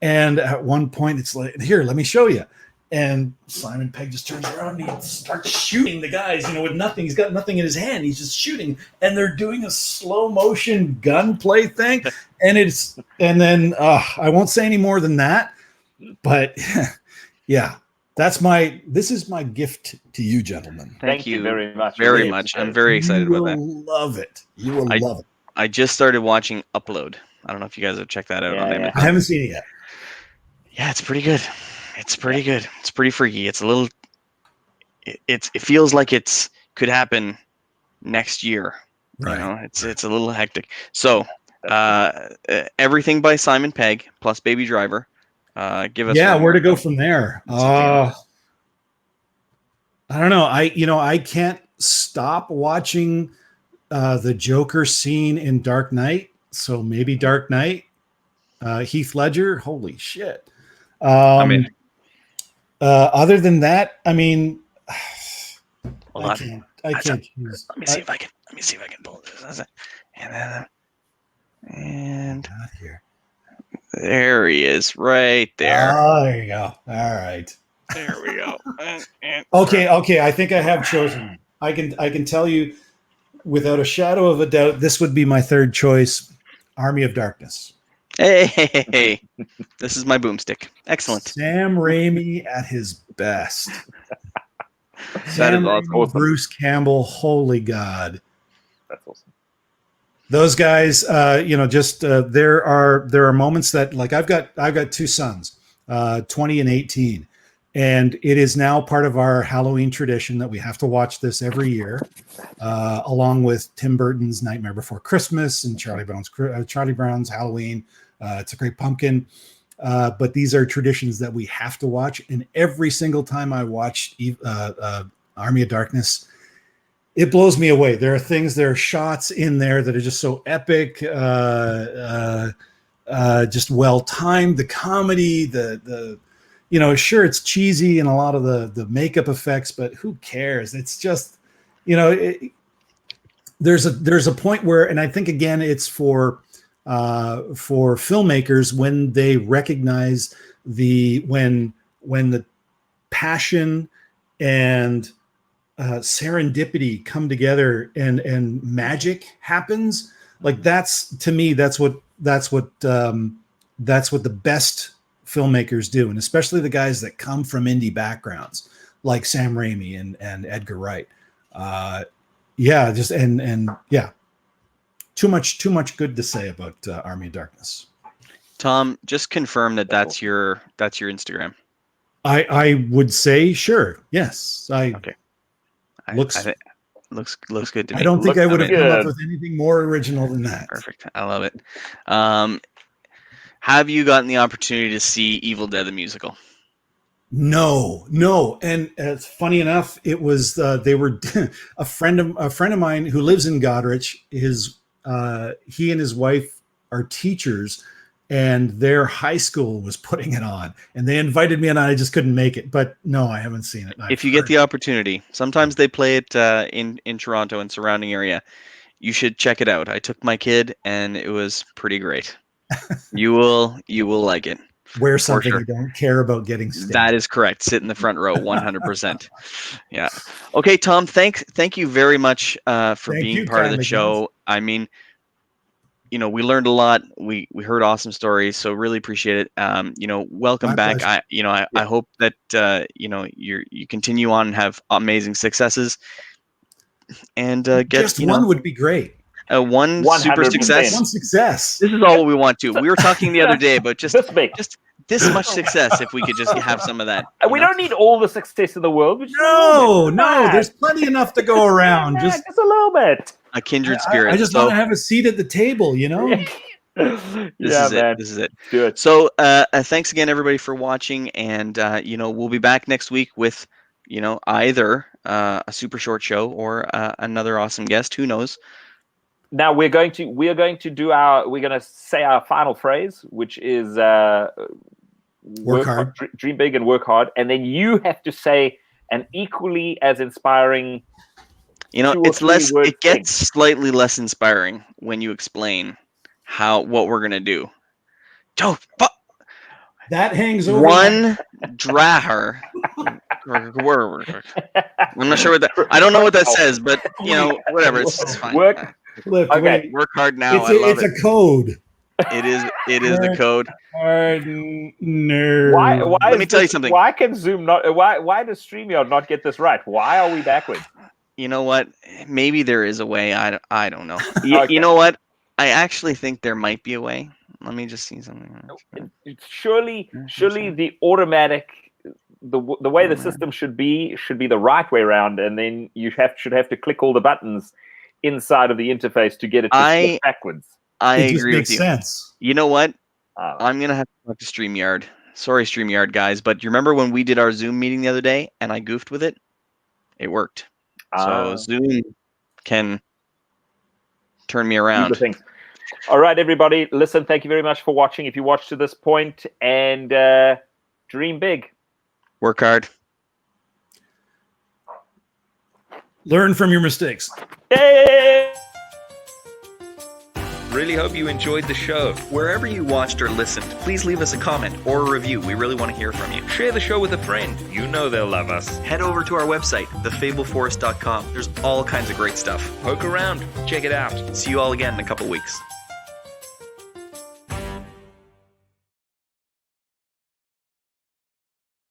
And at one point it's like, here, let me show you. And Simon Pegg just turns around and he starts shooting the guys, with nothing. He's got nothing in his hand. He's just shooting. And they're doing a slow motion gunplay thing. And then I won't say any more than that. But yeah, this is my gift to you, gentlemen. Thank you very much. Very much. I'm very excited about that. Love it. You will love it. I just started watching Upload. I don't know if you guys have checked that out on Amazon. I haven't seen it yet. Yeah, it's pretty good. It's pretty good. It's pretty freaky. It's a little. It feels like could happen next year. Right. It's a little hectic. So, everything by Simon Pegg plus Baby Driver. Give us. Yeah, where to go from there? I don't know. I can't stop watching the Joker scene in Dark Knight. So maybe Dark Knight. Heath Ledger. Holy shit. Other than that, I mean, Hold I on. can't. I can't choose. Let me see if I can pull this. And Not here. there he is, right there. Oh, there you go. All right. There we go. Okay. I think I have chosen. I can tell you without a shadow of a doubt, this would be my third choice. Army of Darkness. Hey. This is my boomstick. Excellent. Sam Raimi at his best. That is Sam Raimi, awesome. Bruce Campbell. Holy God. That's awesome. Those guys, there are moments that, like, I've got two sons, 20 and 18, and it is now part of our Halloween tradition that we have to watch this every year, along with Tim Burton's Nightmare Before Christmas and Charlie Brown's Halloween. It's a Great Pumpkin, but these are traditions that we have to watch. And every single time I watch Army of Darkness, it blows me away. There are shots in there that are just so epic, just well timed. The comedy, sure, it's cheesy and a lot of the makeup effects, but who cares? It's just, there's a point where, and I think again, it's for filmmakers when they recognize when the passion and serendipity come together and magic happens. Like, that's, to me, that's what the best filmmakers do, and especially the guys that come from indie backgrounds like Sam Raimi and Edgar Wright. Too much good to say about Army of Darkness. Tom, just confirm that's your Instagram. I would say sure. Yes. Okay. Looks good to me. I don't think I would have come up with anything more original than that. Perfect. I love it. Have you gotten the opportunity to see Evil Dead the musical? No. And it's funny enough, it was they were a friend of mine who lives in Goderich. He and his wife are teachers, and their high school was putting it on, and they invited me, and I just couldn't make it. But no, I haven't seen it. If you get the opportunity, sometimes they play it in Toronto and surrounding area. You should check it out. I took my kid, and it was pretty great. You will like it. Wear something you don't care about getting stained. That is correct. Sit in the front row, 100%. Yeah. Okay, Tom. Thank you very much for being part of the show. I mean, we learned a lot. We heard awesome stories, so really appreciate it. Welcome back. Pleasure. I hope that you continue on and have amazing successes. And one would be great. One 100%. Super success. One success. This is all we want to. We were talking the other day about just this much success. If we could just have some of that. We don't need all the success in the world. No. There's plenty enough to go around. Just a little bit. A kindred spirit. I just want to have a seat at the table, This is it. Good. So thanks again, everybody, for watching, and we'll be back next week with either a super short show or another awesome guest. Who knows? Now we're going to say our final phrase, which is work hard, dream big, and work hard, and then you have to say an equally as inspiring. It gets slightly less inspiring when you explain what we're gonna do. That hangs over one draher. I'm not sure what that. I don't know what that says, but whatever. It's fine. Work hard now. It's a code. It is the code. Nerd. Why Let me tell you something. Why can Zoom not? Why does StreamYard not get this right? Why are we backwards? You know what? Maybe there is a way. I don't know. Okay. You know what? I actually think there might be a way. Let me just see something. Surely the automatic, the way the system should be the right way around, and then you should have to click all the buttons inside of the interface to get it to flip backwards. I agree with you. Sense. You know what? I'm gonna have to talk to StreamYard. Sorry, StreamYard guys, but you remember when we did our Zoom meeting the other day and I goofed with it? It worked. So Zoom can turn me around. All right, everybody. Listen, thank you very much for watching. If you watched to this point, and dream big. Work hard. Learn from your mistakes. Yay! Really hope you enjoyed the show. Wherever you watched or listened, please leave us a comment or a review. We really want to hear from you. Share the show with a friend. You know they'll love us. Head over to our website, thefableforest.com. There's all kinds of great stuff. Poke around. Check it out. See you all again in a couple weeks.